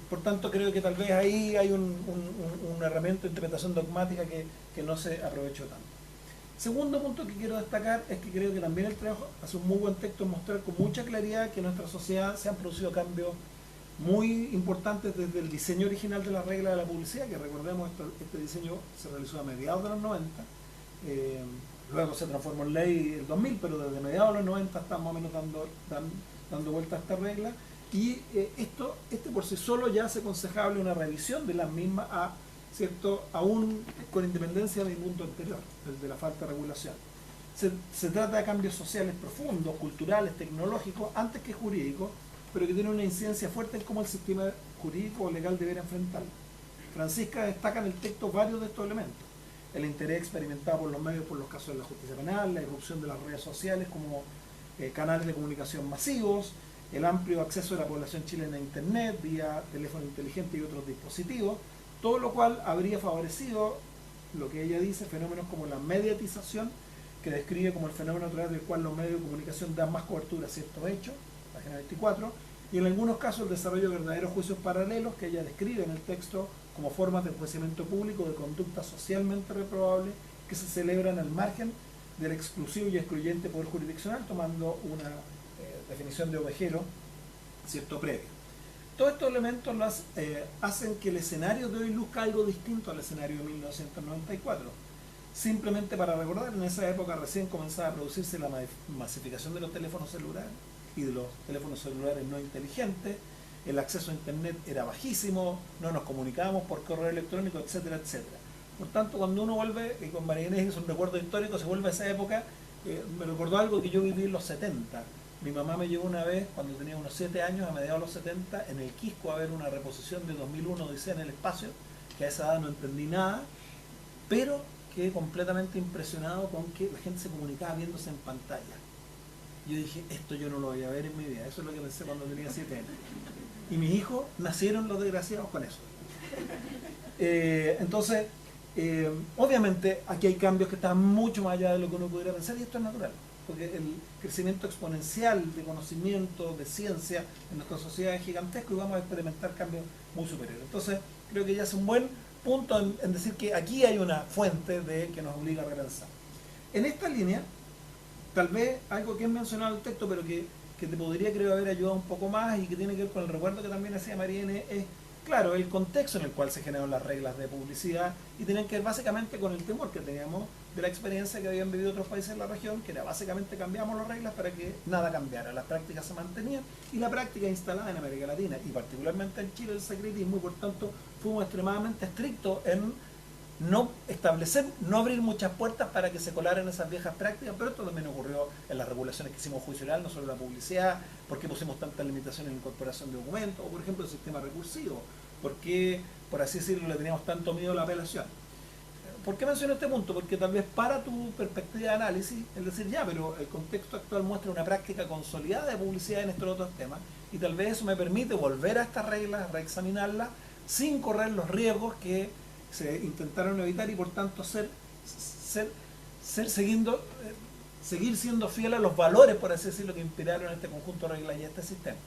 Por tanto, creo que tal vez ahí hay una herramienta de interpretación dogmática que no se aprovechó tanto. Segundo punto que quiero destacar es que creo que también el trabajo hace un muy buen texto en mostrar con mucha claridad que en nuestra sociedad se han producido cambios muy importantes desde el diseño original de la regla de la publicidad, que recordemos, este diseño se realizó a mediados de los 90, luego se transformó en ley el 2000, pero desde mediados de los 90 estamos más o menos dando vuelta a esta regla, y este por sí solo ya hace aconsejable una revisión de las mismas, ¿cierto?, aún con independencia del punto anterior, el de la falta de regulación. Se trata de cambios sociales profundos, culturales, tecnológicos, antes que jurídicos, pero que tienen una incidencia fuerte en cómo el sistema jurídico o legal debería enfrentarlo. Francisca destaca en el texto varios de estos elementos: el interés experimentado por los medios por los casos de la justicia penal, la irrupción de las redes sociales como canales de comunicación masivos, el amplio acceso de la población chilena a Internet vía teléfono inteligente y otros dispositivos, todo lo cual habría favorecido, lo que ella dice, fenómenos como la mediatización, que describe como el fenómeno a través del cual los medios de comunicación dan más cobertura a ciertos hechos, página 24, y en algunos casos el desarrollo de verdaderos juicios paralelos, que ella describe en el texto como formas de enjuiciamiento público de conductas socialmente reprobables que se celebran al margen del exclusivo y excluyente poder jurisdiccional, tomando una definición de ovejero, ¿cierto?, previa. Todos estos elementos hacen que el escenario de hoy luzca algo distinto al escenario de 1994. Simplemente para recordar, en esa época recién comenzaba a producirse la masificación de los teléfonos celulares y de los teléfonos celulares no inteligentes, el acceso a Internet era bajísimo, no nos comunicábamos por correo electrónico, etcétera, etcétera. Por tanto, cuando uno vuelve, y con María Inés hizo un recuerdo histórico, se vuelve a esa época, me recordó algo que yo viví en los 70. Mi mamá me llevó una vez, cuando tenía unos 7 años, a mediados de los 70, en el Quisco a ver una reposición de 2001, Odisea en el espacio, que a esa edad no entendí nada, pero quedé completamente impresionado con que la gente se comunicaba viéndose en pantalla. Yo dije, esto yo no lo voy a ver en mi vida. Eso es lo que pensé cuando tenía 7 años. Y mis hijos nacieron los desgraciados con eso. Entonces, obviamente aquí hay cambios que están mucho más allá de lo que uno pudiera pensar, y esto es natural, porque el crecimiento exponencial de conocimiento, de ciencia en nuestra sociedad es gigantesco y vamos a experimentar cambios muy superiores. Entonces, creo que ya es un buen punto en decir que aquí hay una fuente que nos obliga a repensar. En esta línea, tal vez algo que es mencionado en el texto, pero que te podría, creo, haber ayudado un poco más y que tiene que ver con el recuerdo que también hacía María Inés, es, claro, el contexto en el cual se generaron las reglas de publicidad, y tienen que ver básicamente con el temor que teníamos de la experiencia que habían vivido otros países en la región, que era básicamente cambiamos las reglas para que nada cambiara, las prácticas se mantenían, y la práctica instalada en América Latina, y particularmente en Chile, el secretismo, y por tanto fuimos extremadamente estrictos en no establecer, no abrir muchas puertas para que se colaran esas viejas prácticas, pero esto también ocurrió en las regulaciones que hicimos juicio oral, no solo la publicidad, por qué pusimos tantas limitaciones en la incorporación de documentos, o por ejemplo el sistema recursivo, por qué, por así decirlo, le teníamos tanto miedo a la apelación. ¿Por qué menciono este punto? Porque tal vez para tu perspectiva de análisis, es decir, ya, pero el contexto actual muestra una práctica consolidada de publicidad en estos otros temas, y tal vez eso me permite volver a estas reglas, reexaminarlas, sin correr los riesgos que se intentaron evitar, y por tanto seguir siendo fiel a los valores, por así decirlo, que inspiraron este conjunto de reglas y este sistema.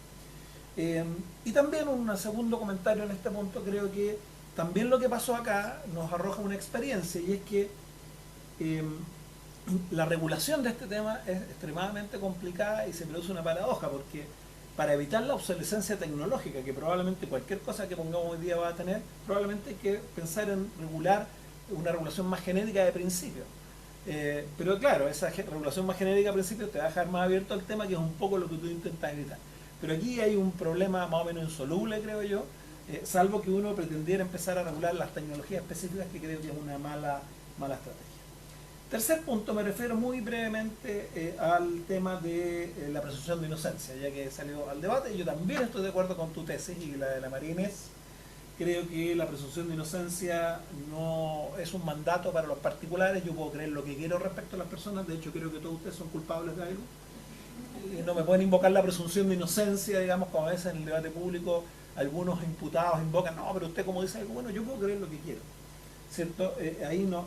Y también un segundo comentario en este punto: creo que también lo que pasó acá nos arroja una experiencia, y es que la regulación de este tema es extremadamente complicada y se produce una paradoja, porque para evitar la obsolescencia tecnológica, que probablemente cualquier cosa que pongamos hoy día va a tener, probablemente hay que pensar en regular una regulación más genérica de principio. Pero claro, esa regulación más genérica de principio te va a dejar más abierto al tema, que es un poco lo que tú intentas evitar. Pero aquí hay un problema más o menos insoluble, creo yo, salvo que uno pretendiera empezar a regular las tecnologías específicas, que creo que es una mala estrategia. Tercer punto, me refiero muy brevemente al tema de la presunción de inocencia, ya que salió al debate, y yo también estoy de acuerdo con tu tesis y la de la María Inés. Creo que la presunción de inocencia no es un mandato para los particulares. Yo puedo creer lo que quiero respecto a las personas, de hecho creo que todos ustedes son culpables de algo. No me pueden invocar la presunción de inocencia, digamos, como a veces en el debate público algunos imputados invocan, no, pero usted como dice algo, bueno, yo puedo creer lo que quiero, ¿cierto? Ahí no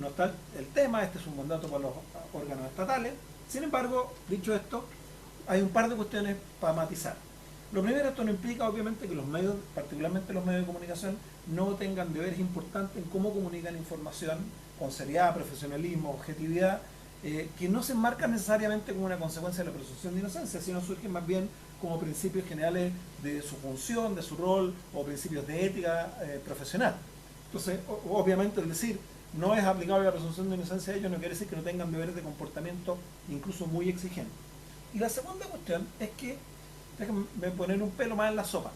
está el tema, este es un mandato para los órganos estatales. Sin embargo, dicho esto, hay un par de cuestiones para matizar. Lo primero, esto no implica obviamente que los medios, particularmente los medios de comunicación, no tengan deberes importantes en cómo comunican información con seriedad, profesionalismo, objetividad, que no se enmarcan necesariamente como una consecuencia de la presunción de inocencia, sino surgen más bien como principios generales de su función, de su rol, o principios de ética profesional. Entonces, obviamente, el decir no es aplicable la presunción de inocencia a ellos no quiere decir que no tengan deberes de comportamiento incluso muy exigentes. Y la segunda cuestión es que, déjenme poner un pelo más en la sopa.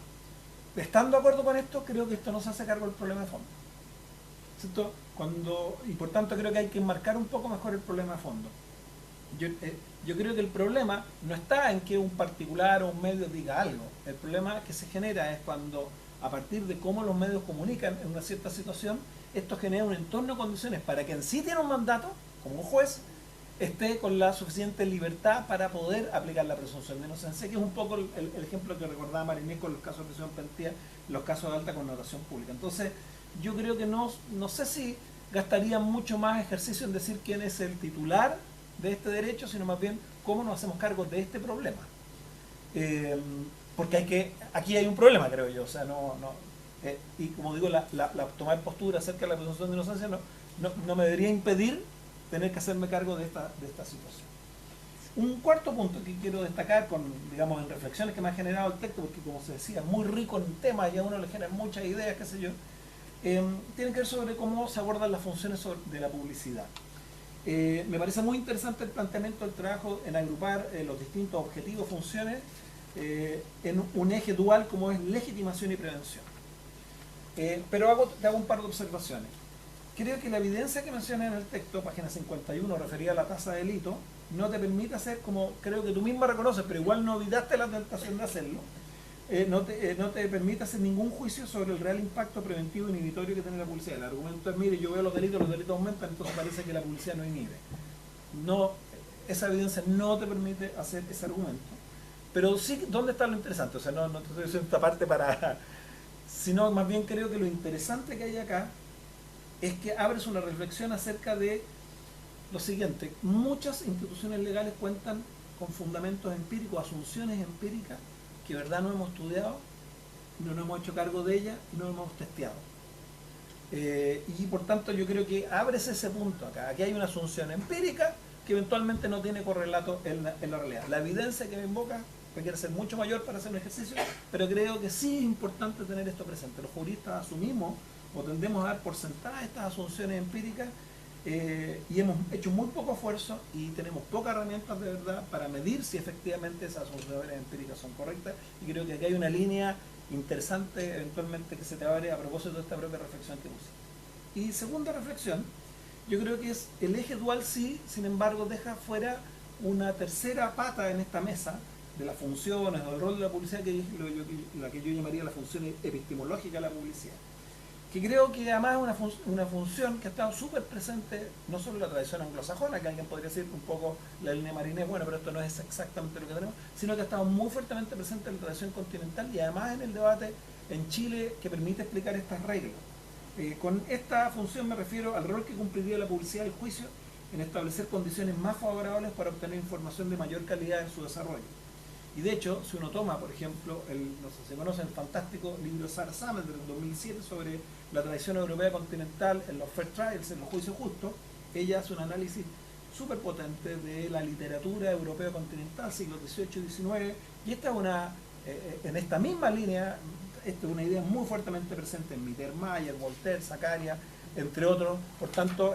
Estando de acuerdo con esto, creo que esto no se hace cargo del problema de fondo. ¿Cierto? Y por tanto creo que hay que enmarcar un poco mejor el problema de fondo. Yo creo que el problema no está en que un particular o un medio diga algo. El problema que se genera es cuando, a partir de cómo los medios comunican en una cierta situación, esto genera un entorno de condiciones para que en sí tiene un mandato, como un juez, esté con la suficiente libertad para poder aplicar la presunción de inocencia, que es un poco el ejemplo que recordaba Marinés con los casos de prisión preventiva, los casos de alta connotación pública. Entonces, yo creo que no sé si gastaría mucho más ejercicio en decir quién es el titular de este derecho, sino más bien cómo nos hacemos cargo de este problema. Porque aquí hay un problema, creo yo. O sea, y como digo, tomar postura acerca de la presunción de inocencia no me debería impedir tener que hacerme cargo de esta situación. Un cuarto punto que quiero destacar digamos, en reflexiones que me ha generado el texto, porque como se decía, es muy rico en temas y a uno le generan muchas ideas, qué sé yo, tiene que ver sobre cómo se abordan las funciones de la publicidad. Me parece muy interesante el planteamiento del trabajo en agrupar los distintos objetivos, funciones, en un eje dual como es legitimación y prevención. Pero te hago un par de observaciones. Creo que la evidencia que menciona en el texto, página 51, referida a la tasa de delito, no te permite hacer, como creo que tú misma reconoces, pero igual no evitaste la tentación de hacerlo, no te permite hacer ningún juicio sobre el real impacto preventivo e inhibitorio que tiene la publicidad. El argumento es, mire, yo veo los delitos aumentan, entonces parece que la publicidad no inhibe. No, esa evidencia no te permite hacer ese argumento. Pero sí, ¿dónde está lo interesante? O sea, no te estoy diciendo esta parte sino más bien creo que lo interesante que hay acá es que abres una reflexión acerca de lo siguiente. Muchas instituciones legales cuentan con fundamentos empíricos, asunciones empíricas que de verdad no hemos estudiado, no nos hemos hecho cargo de ellas y no hemos testeado. Y por tanto yo creo que abres ese punto acá. Aquí hay una asunción empírica que eventualmente no tiene correlato en la realidad. La evidencia que me invoca requiere ser mucho mayor para hacer un ejercicio, pero creo que sí es importante tener esto presente. Los juristas asumimos o tendemos a dar por sentadas estas asunciones empíricas y hemos hecho muy poco esfuerzo y tenemos pocas herramientas de verdad para medir si efectivamente esas asunciones empíricas son correctas, y creo que aquí hay una línea interesante eventualmente que se te abre a propósito de esta propia reflexión que puse. Y segunda reflexión, yo creo que es el eje dual sí, sin embargo deja fuera una tercera pata en esta mesa de las funciones o del rol de la publicidad, que es la que yo llamaría la función epistemológica de la publicidad, que creo que además es una función que ha estado súper presente no solo en la tradición anglosajona, que alguien podría decir un poco la línea Marinés, bueno, pero esto no es exactamente lo que tenemos, sino que ha estado muy fuertemente presente en la tradición continental y además en el debate en Chile que permite explicar estas reglas. Con esta función me refiero al rol que cumpliría la publicidad del juicio en establecer condiciones más favorables para obtener información de mayor calidad en su desarrollo. Y de hecho, si uno toma, por ejemplo, no sé si se conoce el fantástico libro Sarah Samet del 2007 sobre la tradición europea continental en los fair trials, en los juicios justos, ella hace un análisis súper potente de la literatura europea continental, siglos XVIII y XIX, y esta es en esta misma línea, esta es una idea muy fuertemente presente en Mittermeier, Voltaire, Zaccaria, entre otros. Por tanto,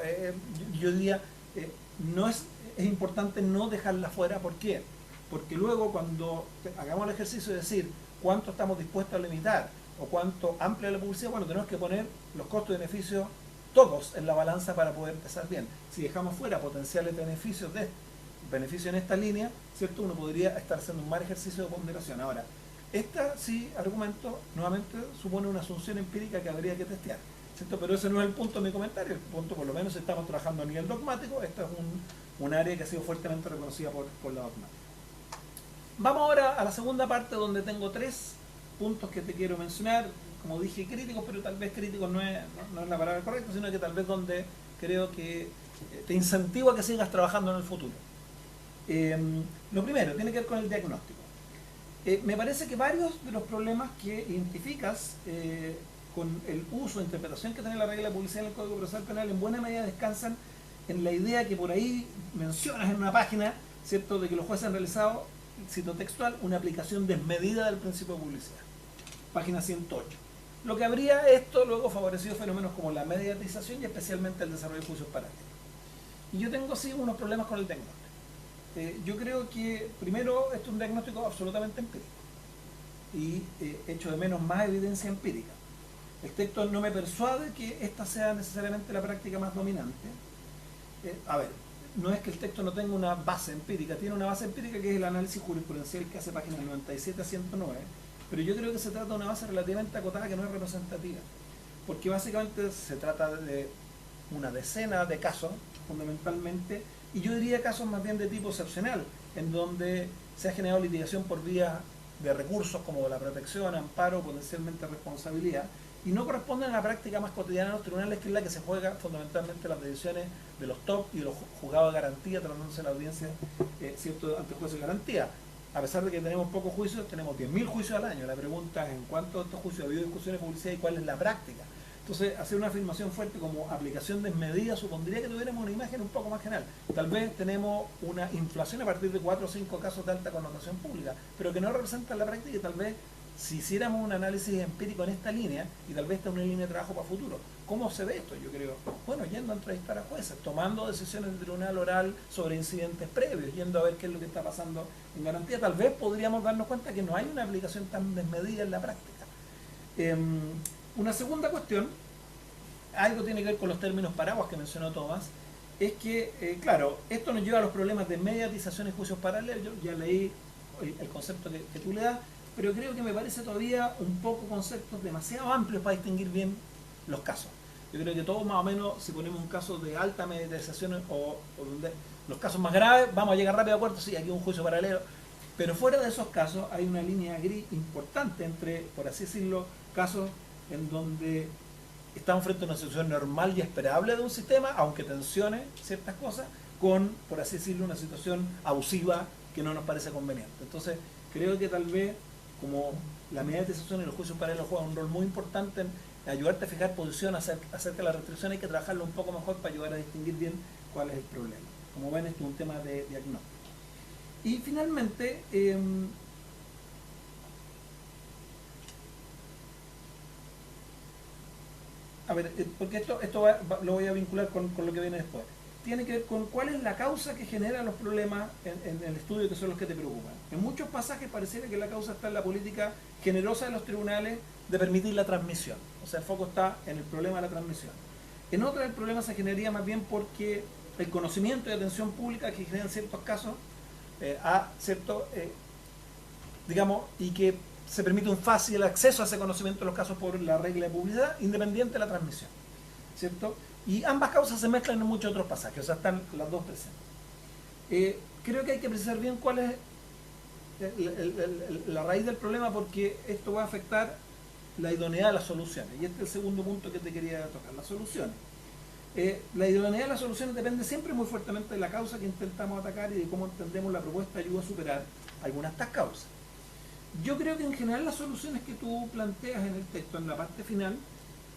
yo diría, es importante no dejarla fuera. ¿Por qué? Porque luego cuando hagamos el ejercicio de decir cuánto estamos dispuestos a limitar o cuánto amplia la publicidad, bueno, tenemos que poner los costos y beneficios todos en la balanza para poder empezar bien. Si dejamos fuera potenciales beneficios en esta línea, ¿cierto? Uno podría estar haciendo un mal ejercicio de ponderación. Ahora, esta sí, argumento, nuevamente supone una asunción empírica que habría que testear, ¿cierto? Pero ese no es el punto de mi comentario. El punto, por lo menos, estamos trabajando a nivel dogmático. Esta es un área que ha sido fuertemente reconocida por la dogmática. Vamos ahora a la segunda parte, donde tengo 3 puntos que te quiero mencionar. Como dije, críticos, pero tal vez críticos no es la palabra correcta, sino que tal vez donde creo que te incentivo a que sigas trabajando en el futuro. Lo primero, tiene que ver con el diagnóstico. Me parece que varios de los problemas que identificas con el uso e interpretación que tiene la regla de publicidad en el Código Procesal Penal en buena medida descansan en la idea que por ahí mencionas en una página, ¿cierto?, de que los jueces han realizado, cito textual, una aplicación desmedida del principio de publicidad. Página 108. Lo que habría esto luego favorecido fenómenos como la mediatización y especialmente el desarrollo de juicios paralelos. Y yo tengo sí unos problemas con el diagnóstico. Yo creo que, primero, esto es un diagnóstico absolutamente empírico y echo de menos más evidencia empírica. El texto no me persuade que esta sea necesariamente la práctica más dominante. A ver, no es que el texto no tenga una base empírica, tiene una base empírica que es el análisis jurisprudencial que hace páginas 97 a 109, pero yo creo que se trata de una base relativamente acotada que no es representativa, porque básicamente se trata de una decena de casos, fundamentalmente, y yo diría casos más bien de tipo excepcional, en donde se ha generado litigación por vía de recursos como la protección, amparo, potencialmente responsabilidad, y no corresponden a la práctica más cotidiana de los tribunales, que es la que se juega fundamentalmente las decisiones de los top y de los juzgados de garantía, tratándose la audiencia cierto, ante jueces de garantía. A pesar de que tenemos pocos juicios, tenemos 10.000 juicios al año. La pregunta es en cuántos de estos juicios ha habido discusiones de publicidad y cuál es la práctica. Entonces, hacer una afirmación fuerte como aplicación desmedida supondría que tuviéramos una imagen un poco más general. Tal vez tenemos una inflación a partir de 4 o 5 casos de alta connotación pública, pero que no representan la práctica, y tal vez si hiciéramos un análisis empírico en esta línea, y tal vez esta es una línea de trabajo para futuro, ¿cómo se ve esto? Yo creo, bueno, yendo a entrevistar a jueces, tomando decisiones de tribunal oral sobre incidentes previos, yendo a ver qué es lo que está pasando en garantía, tal vez podríamos darnos cuenta que no hay una aplicación tan desmedida en la práctica. Una segunda cuestión, algo tiene que ver con los términos paraguas que mencionó Tomás, es que, claro, esto nos lleva a los problemas de mediatización y juicios paralelos. Yo ya leí el concepto que tú le das, pero creo que me parece todavía un poco conceptos demasiado amplios para distinguir bien los casos. Yo creo que todos más o menos, si ponemos un caso de alta mediatización o donde los casos más graves, vamos a llegar rápido a acuerdo, sí, aquí hay un juicio paralelo, pero fuera de esos casos hay una línea gris importante entre, por así decirlo, casos en donde estamos frente a una situación normal y esperable de un sistema, aunque tensione ciertas cosas, con, por así decirlo, una situación abusiva que no nos parece conveniente. Entonces, creo que tal vez, como la mediatización y los juicios paralelos juegan un rol muy importante en ayudarte a fijar posición acerca de la restricción, hay que trabajarlo un poco mejor para ayudar a distinguir bien cuál es el problema. Como ven, esto es un tema de diagnóstico. Y finalmente, a ver, porque esto lo voy a vincular con lo que viene después. Tiene que ver con cuál es la causa que genera los problemas en el estudio, que son los que te preocupan. En muchos pasajes pareciera que la causa está en la política generosa de los tribunales de permitir la transmisión. O sea, el foco está en el problema de la transmisión. En otras el problema se generaría más bien porque el conocimiento y atención pública que generan ciertos casos, digamos, y que se permite un fácil acceso a ese conocimiento de los casos por la regla de publicidad, independiente de la transmisión, ¿cierto? Y ambas causas se mezclan en muchos otros pasajes, o sea, están las dos presentes. Creo que hay que precisar bien cuál es la raíz del problema, porque esto va a afectar la idoneidad de las soluciones. Y este es el segundo punto que te quería tocar, las soluciones. La idoneidad de las soluciones depende siempre muy fuertemente de la causa que intentamos atacar y de cómo entendemos la propuesta ayuda a superar algunas de estas causas. Yo creo que en general las soluciones que tú planteas en el texto, en la parte final,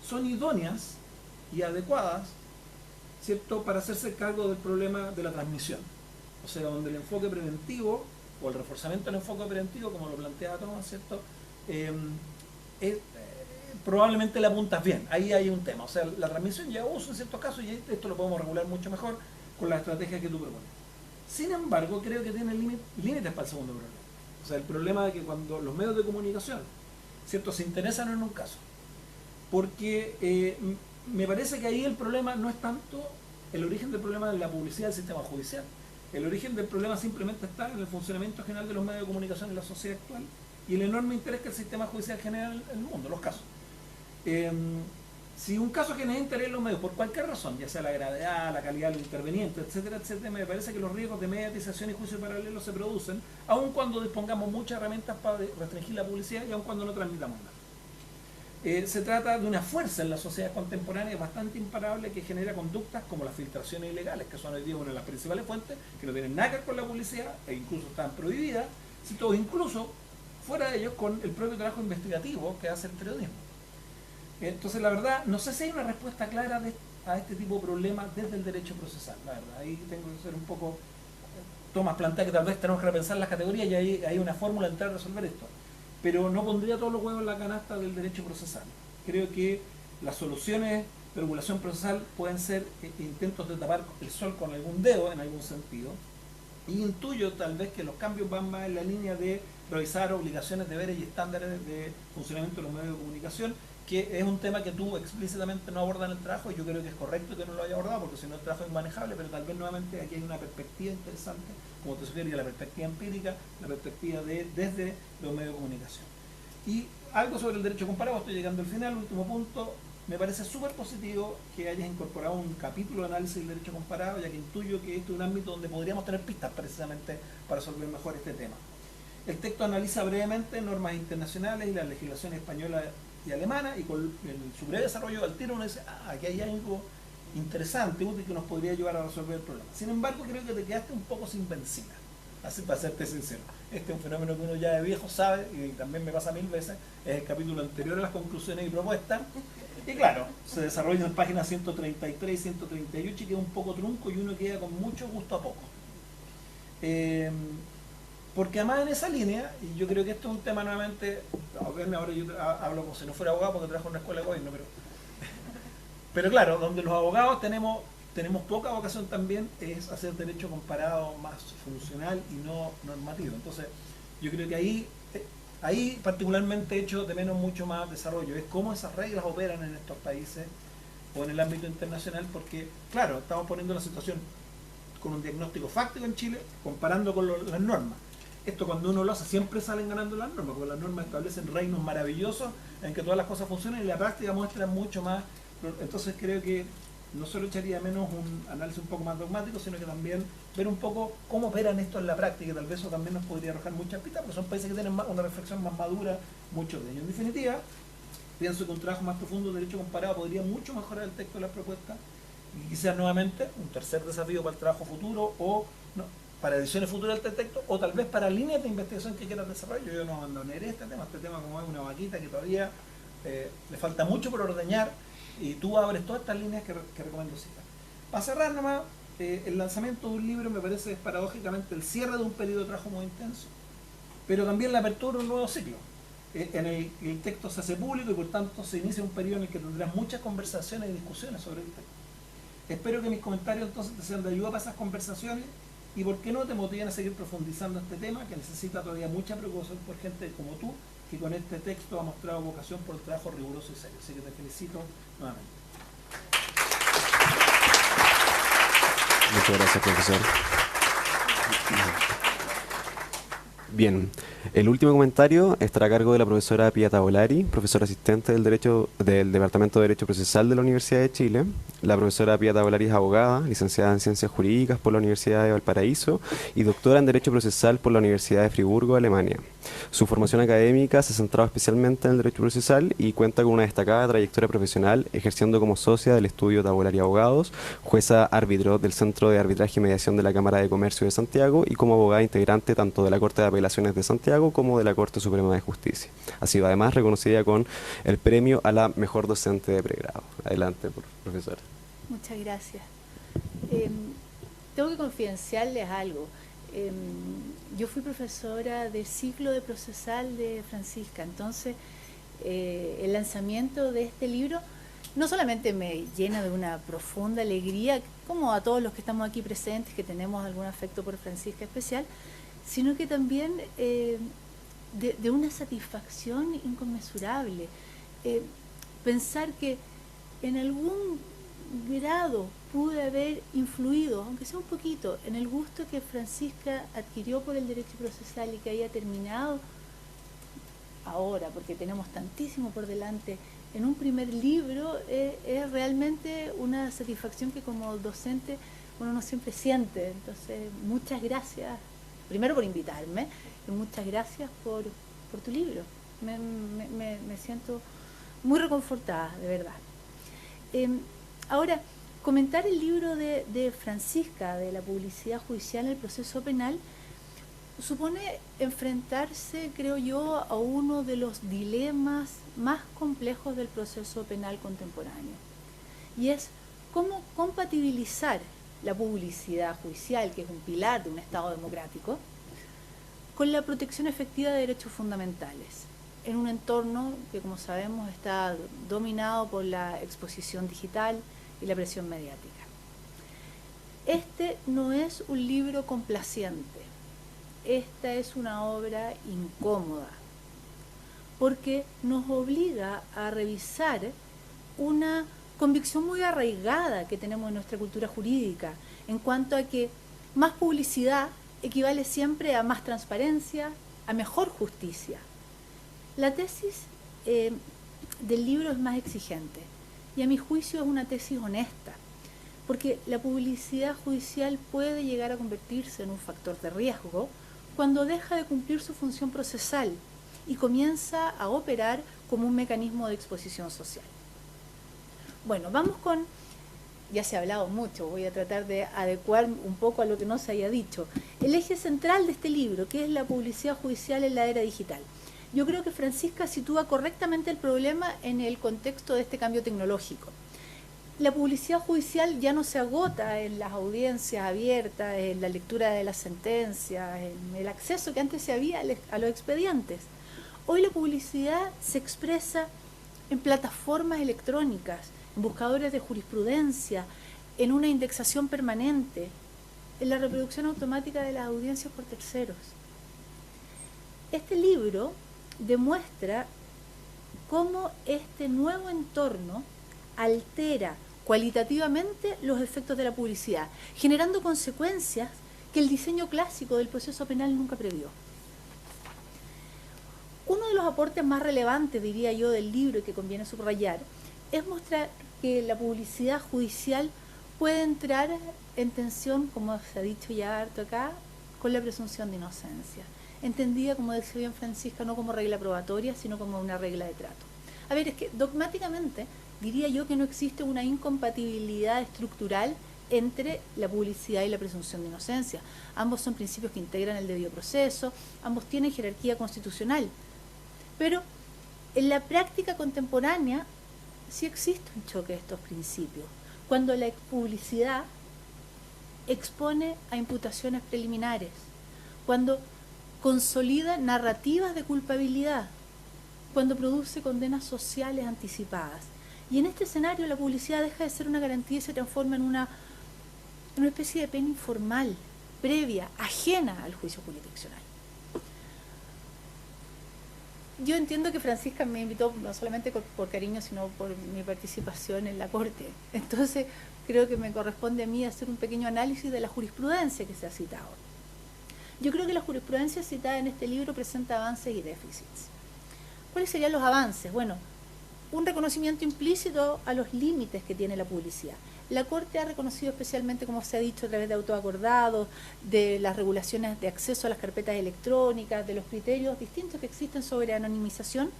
son idóneas y adecuadas, ¿cierto?, para hacerse cargo del problema de la transmisión. O sea, donde el enfoque preventivo o el reforzamiento del enfoque preventivo, como lo plantea Tomás, ¿cierto?, probablemente le apuntas bien. Ahí hay un tema. O sea, la transmisión ya uso en ciertos casos, y esto lo podemos regular mucho mejor con la estrategia que tú propones. Sin embargo, creo que tiene límites para el segundo problema. O sea, el problema de que cuando los medios de comunicación, ¿cierto?, se interesan en un caso, porque me parece que ahí el problema no es tanto el origen del problema de la publicidad del sistema judicial. El origen del problema simplemente está en el funcionamiento general de los medios de comunicación en la sociedad actual y el enorme interés que el sistema judicial genera en el mundo, los casos. Si un caso genera interés en los medios por cualquier razón, ya sea la gravedad, la calidad del interveniente, etcétera, etcétera, me parece que los riesgos de mediatización y juicio paralelo se producen, aun cuando dispongamos muchas herramientas para restringir la publicidad y aun cuando no transmitamos nada. Se trata de una fuerza en la sociedad contemporánea bastante imparable que genera conductas como las filtraciones ilegales, que son hoy día una de las principales fuentes, que no tienen nada que ver con la publicidad e incluso están prohibidas, incluso fuera de ellos con el propio trabajo investigativo que hace el periodismo. Entonces, la verdad, no sé si hay una respuesta clara a este tipo de problemas desde el derecho procesal, la verdad. Ahí tengo que ser un poco... Tomás plantea que tal vez tenemos que repensar las categorías y hay una fórmula entrar a resolver esto. Pero no pondría todos los huevos en la canasta del derecho procesal. Creo que las soluciones de regulación procesal pueden ser intentos de tapar el sol con algún dedo en algún sentido. Y intuyo tal vez que los cambios van más en la línea de revisar obligaciones, deberes y estándares de funcionamiento de los medios de comunicación, que es un tema que tú explícitamente no abordas en el trabajo, y yo creo que es correcto que no lo haya abordado, porque si no el trabajo es inmanejable, pero tal vez nuevamente aquí hay una perspectiva interesante, como te sugiero, la perspectiva empírica, la perspectiva desde los medios de comunicación. Y algo sobre el derecho comparado, estoy llegando al final, último punto. Me parece súper positivo que hayas incorporado un capítulo de análisis del derecho comparado, ya que intuyo que este es un ámbito donde podríamos tener pistas precisamente para resolver mejor este tema. El texto analiza brevemente normas internacionales y la legislación española y alemana, y con su breve desarrollo al tiro uno dice, aquí hay algo interesante, útil, que nos podría ayudar a resolver el problema. Sin embargo, creo que te quedaste un poco sin benzina, así para serte sincero. Este es un fenómeno que uno ya de viejo sabe, y también me pasa 1000 veces, es el capítulo anterior a las conclusiones y propuestas. Y claro, se desarrolla en páginas 133 y 138 y queda un poco trunco y uno queda con mucho gusto a poco. Porque además en esa línea, y yo creo que esto es un tema nuevamente, ahora yo hablo como si no fuera abogado porque trabajo en una escuela de gobierno, pero claro, donde los abogados tenemos poca vocación también es hacer derecho comparado más funcional y no normativo. Entonces, yo creo que ahí particularmente hecho de menos mucho más desarrollo, es cómo esas reglas operan en estos países o en el ámbito internacional, porque claro, estamos poniendo la situación con un diagnóstico fáctico en Chile, comparando con las normas. Esto cuando uno lo hace siempre salen ganando las normas, porque las normas establecen reinos maravillosos en que todas las cosas funcionan y la práctica muestra mucho más. Entonces creo que no solo echaría menos un análisis un poco más dogmático, sino que también ver un poco cómo operan esto en la práctica, y tal vez eso también nos podría arrojar muchas pistas, porque son países que tienen una reflexión más madura, muchos de ellos. En definitiva, pienso que un trabajo más profundo de derecho comparado podría mucho mejorar el texto de las propuestas, y quizás nuevamente un tercer desafío para el trabajo futuro, o no, para ediciones futuras del texto, o tal vez para líneas de investigación que quieras desarrollar. Yo no abandonaré este tema como es una vaquita que todavía le falta mucho por ordeñar, y tú abres todas estas líneas que recomiendo citar. Para cerrar nomás, el lanzamiento de un libro me parece paradójicamente el cierre de un periodo de trabajo muy intenso, pero también la apertura de un nuevo ciclo. El texto se hace público y por tanto se inicia un periodo en el que tendrás muchas conversaciones y discusiones sobre el texto. Espero que mis comentarios entonces te sean de ayuda para esas conversaciones, y por qué no te motiven a seguir profundizando este tema que necesita todavía mucha preocupación por gente como tú, que con este texto ha mostrado vocación por el trabajo riguroso y serio. Así que te felicito nuevamente. Muchas gracias, profesor. Bien, el último comentario estará a cargo de la profesora Pia Tavolari, profesora asistente del Departamento de Derecho Procesal de la Universidad de Chile. La profesora Pia Tavolari es abogada, licenciada en Ciencias Jurídicas por la Universidad de Valparaíso y doctora en Derecho Procesal por la Universidad de Friburgo, Alemania. Su formación académica se centraba especialmente en el derecho procesal y cuenta con una destacada trayectoria profesional, ejerciendo como socia del estudio Tavolari Abogados, jueza árbitro del Centro de Arbitraje y Mediación de la Cámara de Comercio de Santiago y como abogada integrante tanto de la Corte de Apelaciones de Santiago como de la Corte Suprema de Justicia. Ha sido además reconocida con el premio a la mejor docente de pregrado. Adelante, profesora. Muchas gracias. Tengo que confidenciarles algo. Yo fui profesora del ciclo de procesal de Francisca, entonces el lanzamiento de este libro no solamente me llena de una profunda alegría, como a todos los que estamos aquí presentes, que tenemos algún afecto por Francisca especial, sino que también de una satisfacción inconmensurable. Pensar que en algún grado pude haber influido, aunque sea un poquito, en el gusto que Francisca adquirió por el derecho procesal y que haya terminado ahora, porque tenemos tantísimo por delante, en un primer libro, es realmente una satisfacción que como docente uno no siempre siente. Entonces, muchas gracias, primero por invitarme, y muchas gracias por tu libro. Me siento muy reconfortada, de verdad. Ahora, comentar el libro de Francisca, de la publicidad judicial en el proceso penal, supone enfrentarse, creo yo, a uno de los dilemas más complejos del proceso penal contemporáneo. Y es cómo compatibilizar la publicidad judicial, que es un pilar de un Estado democrático, con la protección efectiva de derechos fundamentales, en un entorno que, como sabemos, está dominado por la exposición digital y la presión mediática. Este no es un libro complaciente, esta es una obra incómoda, porque nos obliga a revisar una convicción muy arraigada que tenemos en nuestra cultura jurídica, en cuanto a que más publicidad equivale siempre a más transparencia, a mejor justicia. La tesis del libro es más exigente y a mi juicio es una tesis honesta, porque la publicidad judicial puede llegar a convertirse en un factor de riesgo cuando deja de cumplir su función procesal y comienza a operar como un mecanismo de exposición social. Bueno, vamos con, ya se ha hablado mucho, voy a tratar de adecuar un poco a lo que no se haya dicho, el eje central de este libro, que es la publicidad judicial en la era digital. Yo creo que Francisca sitúa correctamente el problema en el contexto de este cambio tecnológico. La publicidad judicial ya no se agota en las audiencias abiertas, en la lectura de las sentencias, en el acceso que antes se había a los expedientes. Hoy la publicidad se expresa en plataformas electrónicas, en buscadores de jurisprudencia, en una indexación permanente, en la reproducción automática de las audiencias por terceros. Este libro demuestra cómo este nuevo entorno altera cualitativamente los efectos de la publicidad, generando consecuencias que el diseño clásico del proceso penal nunca previó. Uno de los aportes más relevantes, diría yo, del libro y que conviene subrayar, es mostrar que la publicidad judicial puede entrar en tensión, como se ha dicho ya harto acá, con la presunción de inocencia, entendida, como decía bien Francisca, no como regla probatoria, sino como una regla de trato. A ver, es que dogmáticamente diría yo que no existe una incompatibilidad estructural entre la publicidad y la presunción de inocencia. Ambos son principios que integran el debido proceso, ambos tienen jerarquía constitucional, pero en la práctica contemporánea sí existe un choque de estos principios, cuando la publicidad expone a imputaciones preliminares, cuando consolida narrativas de culpabilidad, cuando produce condenas sociales anticipadas. Y en este escenario la publicidad deja de ser una garantía y se transforma en una especie de pena informal, previa, ajena al juicio jurisdiccional. Yo entiendo que Francisca me invitó no solamente por cariño, sino por mi participación en la Corte. Entonces creo que me corresponde a mí hacer un pequeño análisis de la jurisprudencia que se ha citado. Yo creo que la jurisprudencia citada en este libro presenta avances y déficits. ¿Cuáles serían los avances? Bueno, un reconocimiento implícito a los límites que tiene la publicidad. La Corte ha reconocido especialmente, como se ha dicho, a través de autos acordados, de las regulaciones de acceso a las carpetas electrónicas, de los criterios distintos que existen sobre anonimización,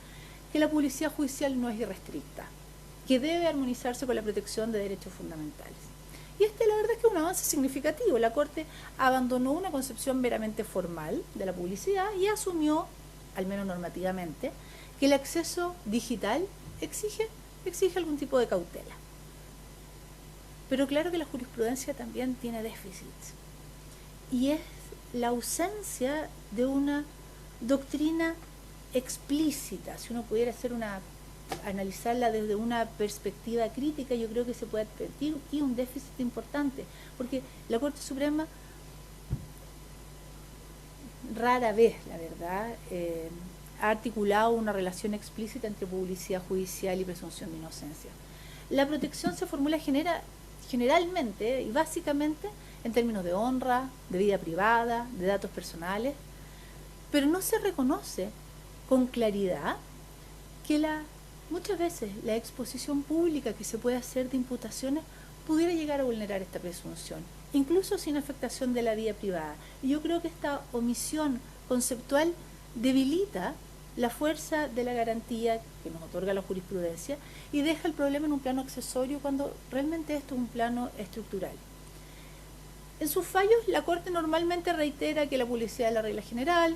que la publicidad judicial no es irrestricta, que debe armonizarse con la protección de derechos fundamentales. Y la verdad es que es un avance significativo. La Corte abandonó una concepción meramente formal de la publicidad y asumió, al menos normativamente, que el acceso digital exige algún tipo de cautela. Pero claro que la jurisprudencia también tiene déficits. Y es la ausencia de una doctrina explícita. Si uno pudiera analizarla desde una perspectiva crítica, yo creo que se puede advertir aquí un déficit importante, porque la Corte Suprema rara vez, la verdad, ha articulado una relación explícita entre publicidad judicial y presunción de inocencia. La protección se formula generalmente y básicamente en términos de honra, de vida privada, de datos personales, pero no se reconoce con claridad que muchas veces la exposición pública que se puede hacer de imputaciones pudiera llegar a vulnerar esta presunción, incluso sin afectación de la vida privada. Y yo creo que esta omisión conceptual debilita la fuerza de la garantía que nos otorga la jurisprudencia y deja el problema en un plano accesorio cuando realmente esto es un plano estructural. En sus fallos, la Corte normalmente reitera que la publicidad es la regla general,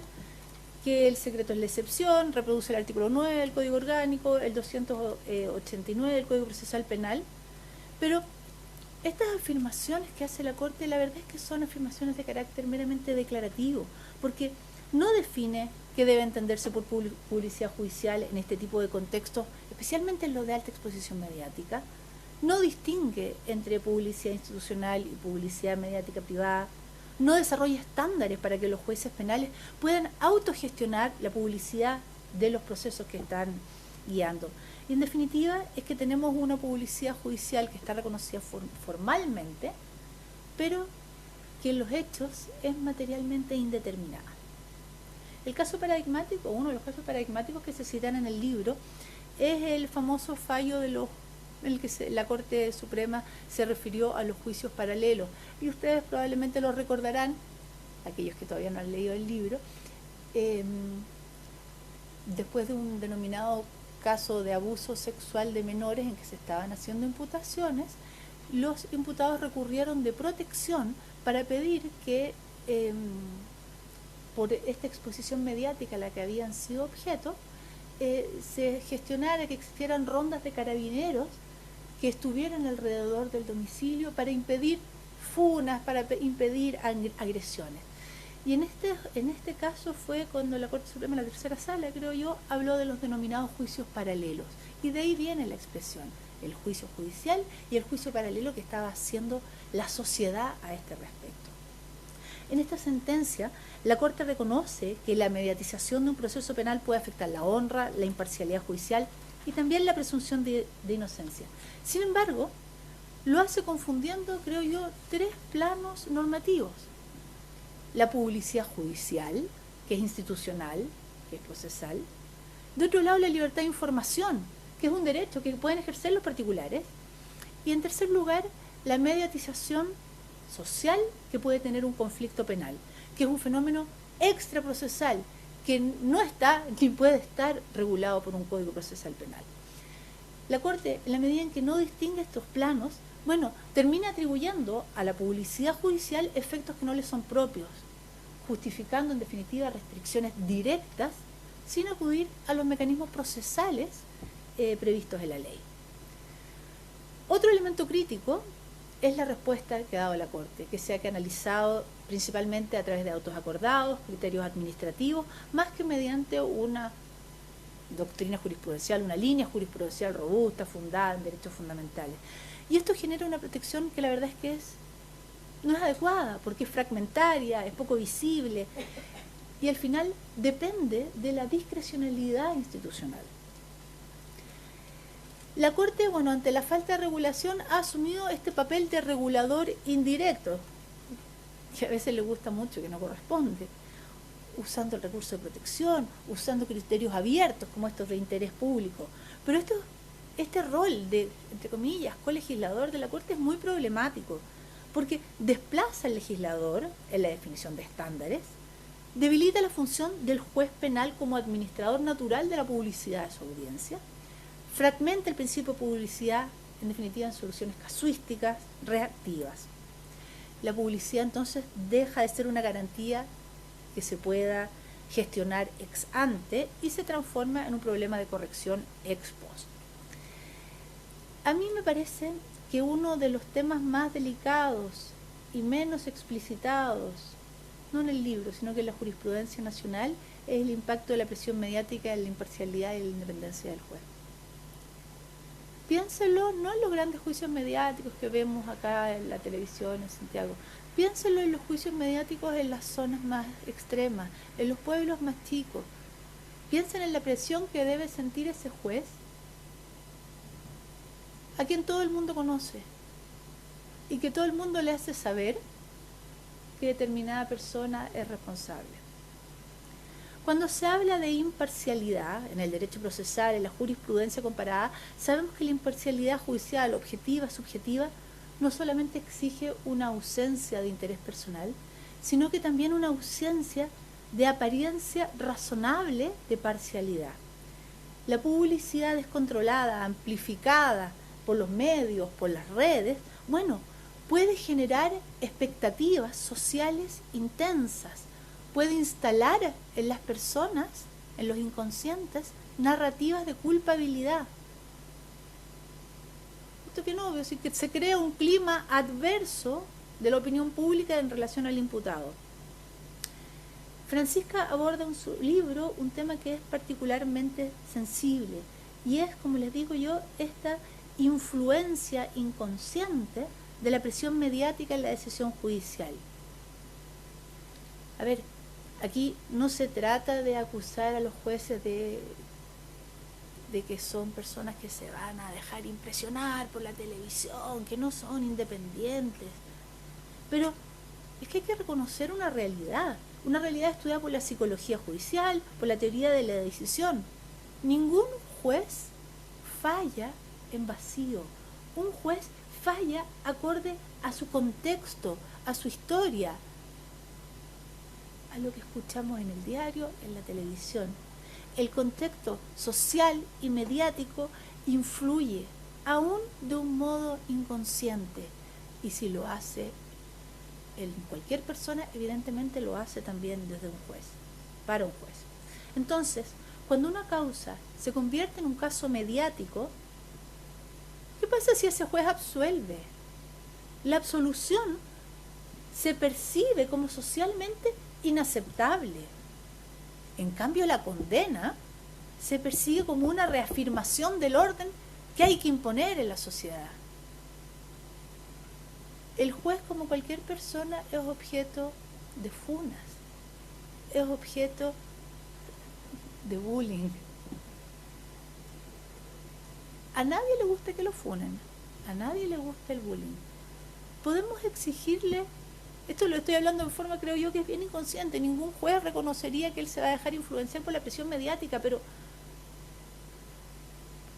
que el secreto es la excepción, reproduce el artículo 9 del Código Orgánico, el 289 del Código Procesal Penal, pero estas afirmaciones que hace la Corte, la verdad es que son afirmaciones de carácter meramente declarativo, porque no define qué debe entenderse por publicidad judicial en este tipo de contextos, especialmente en los de alta exposición mediática, no distingue entre publicidad institucional y publicidad mediática privada, no desarrolla estándares para que los jueces penales puedan autogestionar la publicidad de los procesos que están guiando. Y en definitiva es que tenemos una publicidad judicial que está reconocida formalmente, pero que en los hechos es materialmente indeterminada. El caso paradigmático, uno de los casos paradigmáticos que se citan en el libro, es el famoso fallo en el que la Corte Suprema se refirió a los juicios paralelos. Y ustedes probablemente lo recordarán, aquellos que todavía no han leído el libro, después de un denominado caso de abuso sexual de menores en que se estaban haciendo imputaciones, los imputados recurrieron de protección para pedir que por esta exposición mediática a la que habían sido objeto, se gestionara que existieran rondas de carabineros que estuvieran alrededor del domicilio para impedir funas, para impedir agresiones. Y en este caso fue cuando la Corte Suprema, la tercera sala, creo yo, habló de los denominados juicios paralelos. Y de ahí viene la expresión, el juicio judicial y el juicio paralelo que estaba haciendo la sociedad a este respecto. En esta sentencia, la Corte reconoce que la mediatización de un proceso penal puede afectar la honra, la imparcialidad judicial y también la presunción de inocencia. Sin embargo, lo hace confundiendo, creo yo, tres planos normativos. La publicidad judicial, que es institucional, que es procesal. De otro lado, la libertad de información, que es un derecho que pueden ejercer los particulares. Y en tercer lugar, la mediatización social que puede tener un conflicto penal, que es un fenómeno extraprocesal, que no está ni puede estar regulado por un código procesal penal. La Corte, en la medida en que no distingue estos planos, termina atribuyendo a la publicidad judicial efectos que no le son propios, justificando en definitiva restricciones directas sin acudir a los mecanismos procesales previstos en la ley. Otro elemento crítico es la respuesta que ha dado la Corte, que se ha analizado principalmente a través de autos acordados, criterios administrativos, más que mediante una doctrina jurisprudencial, una línea jurisprudencial robusta, fundada en derechos fundamentales. Y esto genera una protección que la verdad es que no es adecuada, porque es fragmentaria, es poco visible, y al final depende de la discrecionalidad institucional. La Corte, ante la falta de regulación, ha asumido este papel de regulador indirecto, que a veces le gusta mucho, que no corresponde, usando el recurso de protección, usando criterios abiertos como estos de interés público. Pero este rol de, entre comillas, colegislador de la Corte es muy problemático, porque desplaza al legislador en la definición de estándares, debilita la función del juez penal como administrador natural de la publicidad de su audiencia, fragmenta el principio de publicidad, en definitiva, en soluciones casuísticas, reactivas. La publicidad entonces deja de ser una garantía que se pueda gestionar ex ante y se transforma en un problema de corrección ex post. A mí me parece que uno de los temas más delicados y menos explicitados, no en el libro, sino que en la jurisprudencia nacional, es el impacto de la presión mediática en la imparcialidad y la independencia del juez. Piénselo no en los grandes juicios mediáticos que vemos acá en la televisión en Santiago, piénselo en los juicios mediáticos en las zonas más extremas, en los pueblos más chicos. Piensen en la presión que debe sentir ese juez, a quien todo el mundo conoce, y que todo el mundo le hace saber que determinada persona es responsable. Cuando se habla de imparcialidad en el derecho procesal, en la jurisprudencia comparada, sabemos que la imparcialidad judicial, objetiva, subjetiva, no solamente exige una ausencia de interés personal, sino que también una ausencia de apariencia razonable de parcialidad. La publicidad descontrolada, amplificada por los medios, por las redes, puede generar expectativas sociales intensas, puede instalar en las personas, en los inconscientes, narrativas de culpabilidad. esto bien obvio, así que se crea un clima adverso de la opinión pública en relación al imputado. Francisca aborda en su libro un tema que es particularmente sensible, y es, como les digo yo, esta influencia inconsciente de la presión mediática en la decisión judicial. A ver, aquí no se trata de acusar a los jueces de que son personas que se van a dejar impresionar por la televisión, que no son independientes. Pero es que hay que reconocer una realidad estudiada por la psicología judicial, por la teoría de la decisión. Ningún juez falla en vacío. Un juez falla acorde a su contexto, a su historia, a lo que escuchamos en el diario, en la televisión. El contexto social y mediático influye, aún de un modo inconsciente, y si lo hace en cualquier persona, evidentemente lo hace también desde un juez, para un juez. Entonces, cuando una causa se convierte en un caso mediático, ¿qué pasa si ese juez absuelve? La absolución se percibe como socialmente inaceptable. En cambio, la condena se percibe como una reafirmación del orden que hay que imponer en la sociedad. El juez, como cualquier persona, es objeto de funas, es objeto de bullying. A nadie le gusta que lo funen, a nadie le gusta el bullying. Podemos exigirle, esto lo estoy hablando en forma, creo yo, que es bien inconsciente, ningún juez reconocería que él se va a dejar influenciar por la presión mediática, pero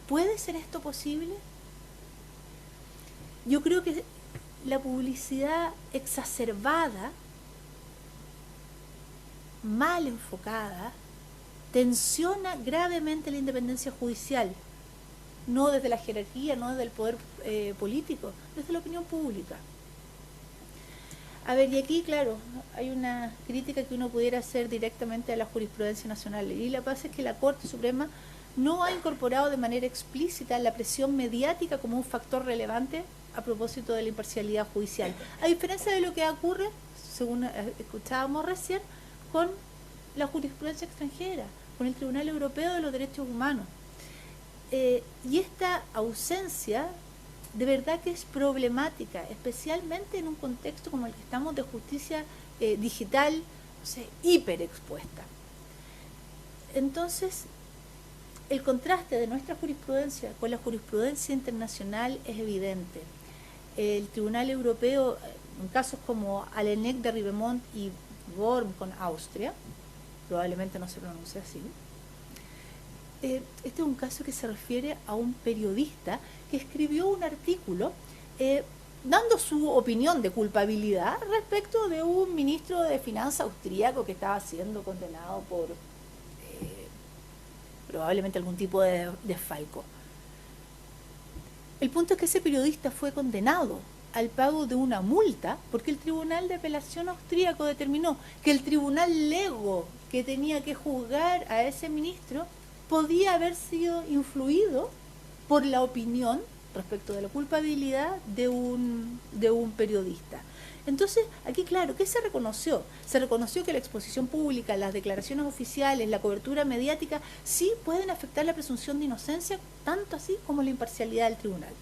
¿puede ser esto posible? Yo creo que la publicidad exacerbada, mal enfocada, tensiona gravemente la independencia judicial, no desde la jerarquía, no desde el poder político, desde la opinión pública. A ver, y aquí, claro, hay una crítica que uno pudiera hacer directamente a la jurisprudencia nacional, y la pasa es que la Corte Suprema no ha incorporado de manera explícita la presión mediática como un factor relevante a propósito de la imparcialidad judicial, a diferencia de lo que ocurre, según escuchábamos recién, con la jurisprudencia extranjera, con el Tribunal Europeo de los Derechos Humanos. Y esta ausencia de verdad que es problemática, especialmente en un contexto como el que estamos de justicia digital, no sé, hiperexpuesta. Entonces, el contraste de nuestra jurisprudencia con la jurisprudencia internacional es evidente. El Tribunal Europeo, en casos como Alenec de Ribemont y Worm con Austria, probablemente no se pronuncia así, este es un caso que se refiere a un periodista que escribió un artículo dando su opinión de culpabilidad respecto de un ministro de Finanzas austríaco que estaba siendo condenado por probablemente algún tipo de desfalco. El punto es que ese periodista fue condenado al pago de una multa porque el Tribunal de Apelación austríaco determinó que el tribunal lego que tenía que juzgar a ese ministro podía haber sido influido por la opinión respecto de la culpabilidad de un periodista. Entonces, aquí, claro, ¿qué se reconoció? Se reconoció que la exposición pública, las declaraciones oficiales, la cobertura mediática, sí pueden afectar la presunción de inocencia, tanto así como la imparcialidad del tribunal.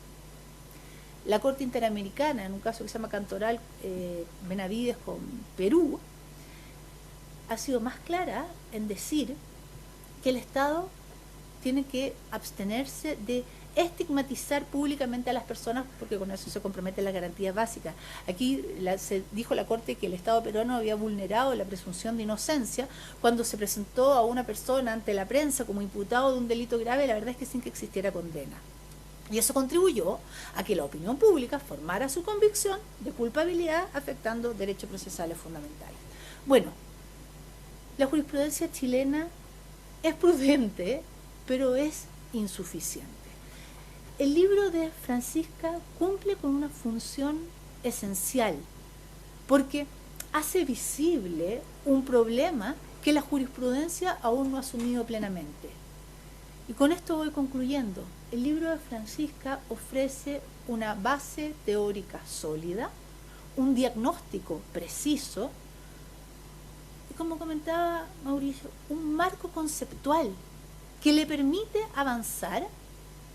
La Corte Interamericana, en un caso que se llama Cantoral Benavides con Perú, ha sido más clara en decir que el Estado tiene que abstenerse de estigmatizar públicamente a las personas porque con eso se comprometen las garantías básicas. Aquí se dijo la Corte que el Estado peruano había vulnerado la presunción de inocencia cuando se presentó a una persona ante la prensa como imputado de un delito grave, la verdad es que sin que existiera condena. Y eso contribuyó a que la opinión pública formara su convicción de culpabilidad afectando derechos procesales fundamentales. Bueno, la jurisprudencia chilena es prudente, pero es insuficiente. El libro de Francisca cumple con una función esencial, porque hace visible un problema que la jurisprudencia aún no ha asumido plenamente. Y con esto voy concluyendo. El libro de Francisca ofrece una base teórica sólida, un diagnóstico preciso y, como comentaba Mauricio, un marco conceptual que le permite avanzar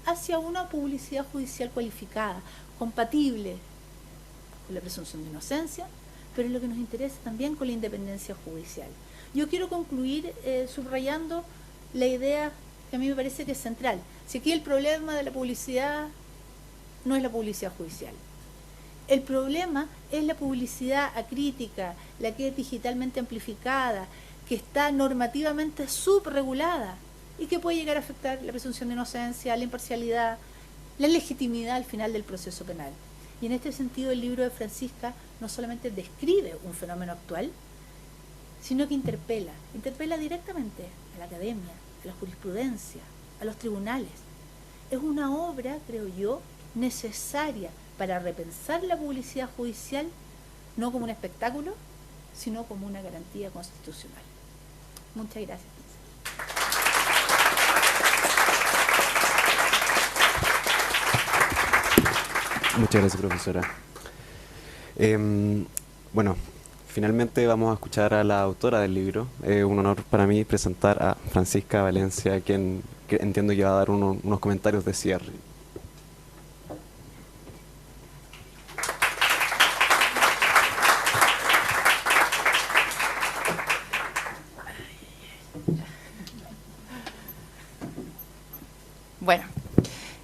hacia una publicidad judicial cualificada, compatible con la presunción de inocencia, pero lo que nos interesa también con la independencia judicial. Yo quiero concluir subrayando la idea que a mí me parece que es central. Si aquí el problema de la publicidad no es la publicidad judicial. El problema es la publicidad acrítica, la que es digitalmente amplificada, que está normativamente subregulada y que puede llegar a afectar la presunción de inocencia, la imparcialidad, la legitimidad al final del proceso penal. Y en este sentido el libro de Francisca no solamente describe un fenómeno actual, sino que interpela directamente a la academia, a la jurisprudencia, a los tribunales. Es una obra, creo yo, necesaria para repensar la publicidad judicial, no como un espectáculo, sino como una garantía constitucional. Muchas gracias. Muchas gracias, profesora. Bueno, finalmente vamos a escuchar a la autora del libro. Un honor para mí presentar a Francisca Valencia, quien entiendo que va a dar unos comentarios de cierre. Bueno,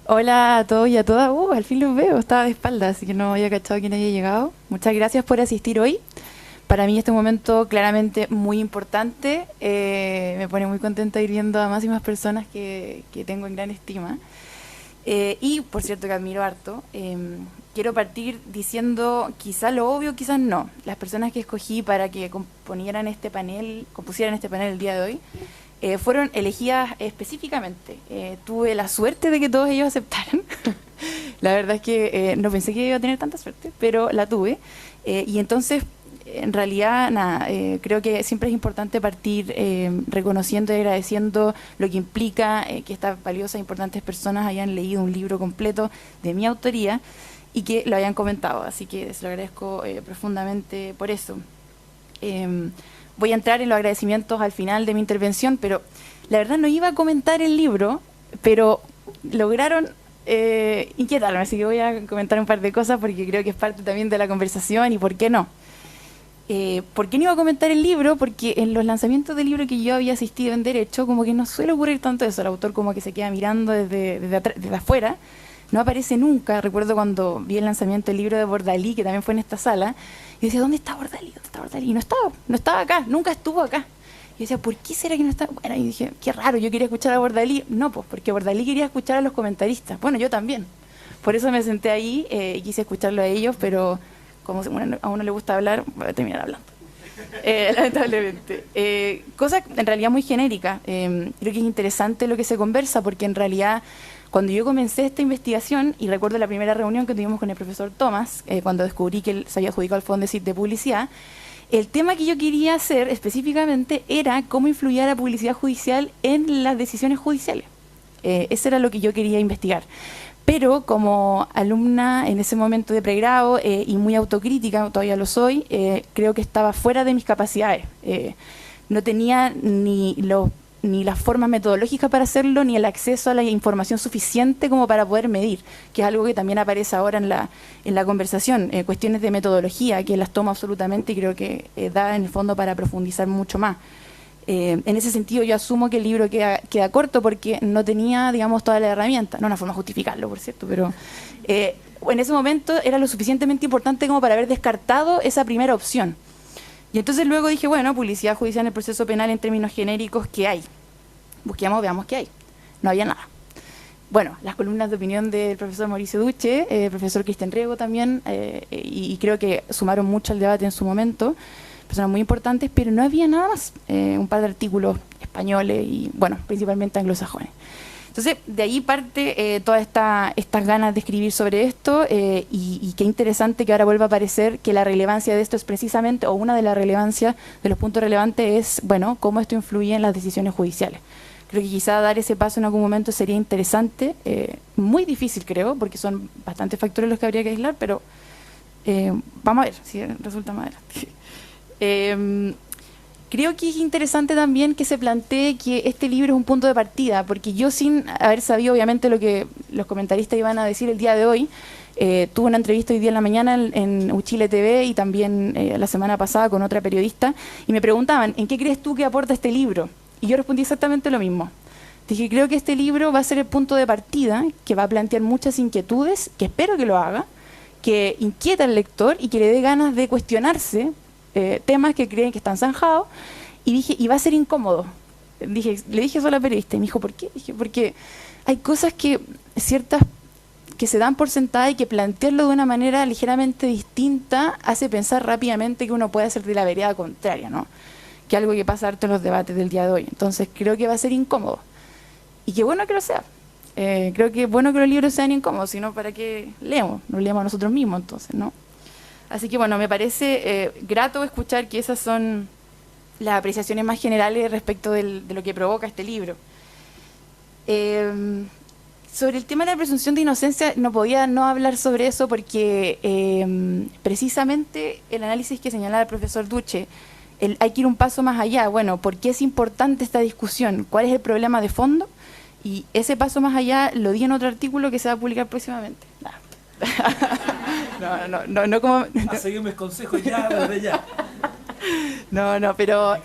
hola a todos y a todas. Al fin los veo, estaba de espaldas, así que no había cachado quién había llegado. Muchas gracias por asistir hoy. Para mí este momento claramente muy importante. Me pone muy contenta ir viendo a más y más personas que tengo en gran estima. Y, por cierto, que admiro harto. Quiero partir diciendo quizás lo obvio, quizás no. Las personas que escogí para que compusieran este panel el día de hoy, fueron elegidas específicamente. Tuve la suerte de que todos ellos aceptaran. La verdad es que no pensé que iba a tener tanta suerte, pero la tuve. Y entonces, en realidad, nada, creo que siempre es importante partir reconociendo y agradeciendo lo que implica que estas valiosas e importantes personas hayan leído un libro completo de mi autoría y que lo hayan comentado. Así que se lo agradezco profundamente por eso. Voy a entrar en los agradecimientos al final de mi intervención, pero la verdad no iba a comentar el libro, pero lograron inquietarme, así que voy a comentar un par de cosas porque creo que es parte también de la conversación y por qué no. ¿Por qué no iba a comentar el libro? Porque en los lanzamientos del libro que yo había asistido en Derecho, como que no suele ocurrir tanto eso, el autor como que se queda mirando desde afuera, no aparece nunca. Recuerdo cuando vi el lanzamiento del libro de Bordalí, que también fue en esta sala, y decía, ¿dónde está Bordalí? ¿Dónde está Bordalí? Y no estaba acá, nunca estuvo acá. Y decía, ¿por qué será que no está? Bueno, y dije, qué raro, yo quería escuchar a Bordalí. No, pues porque Bordalí quería escuchar a los comentaristas. Bueno, yo también. Por eso me senté ahí y quise escucharlo a ellos, pero como a uno le gusta hablar, voy a terminar hablando. Lamentablemente. Cosa en realidad muy genérica. Creo que es interesante lo que se conversa, porque en realidad cuando yo comencé esta investigación, y recuerdo la primera reunión que tuvimos con el profesor Tomás, cuando descubrí que él se había adjudicado al Fondesit de publicidad, el tema que yo quería hacer específicamente era cómo influía la publicidad judicial en las decisiones judiciales. Eso era lo que yo quería investigar. Pero como alumna en ese momento de pregrado y muy autocrítica, todavía lo soy, creo que estaba fuera de mis capacidades. No tenía ni las formas metodológicas para hacerlo, ni el acceso a la información suficiente como para poder medir, que es algo que también aparece ahora en la conversación, cuestiones de metodología, que las tomo absolutamente y creo que da en el fondo para profundizar mucho más. En ese sentido yo asumo que el libro queda corto porque no tenía, digamos, toda la herramienta, no una forma de justificarlo, por cierto, pero en ese momento era lo suficientemente importante como para haber descartado esa primera opción. Y entonces luego dije, bueno, publicidad judicial en el proceso penal en términos genéricos, ¿qué hay? Busquemos, veamos qué hay. No había nada. Bueno, las columnas de opinión del profesor Mauricio Duche, el profesor Cristian Riego también, y creo que sumaron mucho al debate en su momento, personas muy importantes, pero no había nada más. Un par de artículos españoles y, bueno, principalmente anglosajones. Entonces, de ahí parte todas estas ganas de escribir sobre esto y qué interesante que ahora vuelva a aparecer que la relevancia de esto es precisamente, o una de las relevancias, de los puntos relevantes es, bueno, cómo esto influye en las decisiones judiciales. Creo que quizá dar ese paso en algún momento sería interesante, muy difícil creo, porque son bastantes factores los que habría que aislar, pero vamos a ver si resulta más adelante. Creo que es interesante también que se plantee que este libro es un punto de partida, porque yo, sin haber sabido obviamente lo que los comentaristas iban a decir el día de hoy, tuve una entrevista hoy día en la mañana en Uchile TV y también la semana pasada con otra periodista, y me preguntaban, ¿en qué crees tú que aporta este libro? Y yo respondí exactamente lo mismo. Dije, creo que este libro va a ser el punto de partida, que va a plantear muchas inquietudes, que espero que lo haga, que inquieta al lector y que le dé ganas de cuestionarse temas que creen que están zanjados, y dije, y va a ser incómodo. Le dije eso a la periodista y me dijo, ¿por qué? Dije, porque hay cosas ciertas que se dan por sentada y que plantearlo de una manera ligeramente distinta hace pensar rápidamente que uno puede hacer de la vereda contraria, ¿no? Que algo que pasa harto en los debates del día de hoy. Entonces creo que va a ser incómodo. Y qué bueno que lo sea. Creo que es bueno que los libros sean incómodos, sino para qué leemos, nos leemos a nosotros mismos entonces, ¿no? Así que bueno, me parece grato escuchar que esas son las apreciaciones más generales respecto de lo que provoca este libro. Sobre el tema de la presunción de inocencia, no podía no hablar sobre eso porque precisamente el análisis que señalaba el profesor Duche, hay que ir un paso más allá. Bueno, ¿por qué es importante esta discusión? ¿Cuál es el problema de fondo? Y ese paso más allá lo di en otro artículo que se va a publicar próximamente. No como... A seguir mis consejos ya, desde ya. No, pero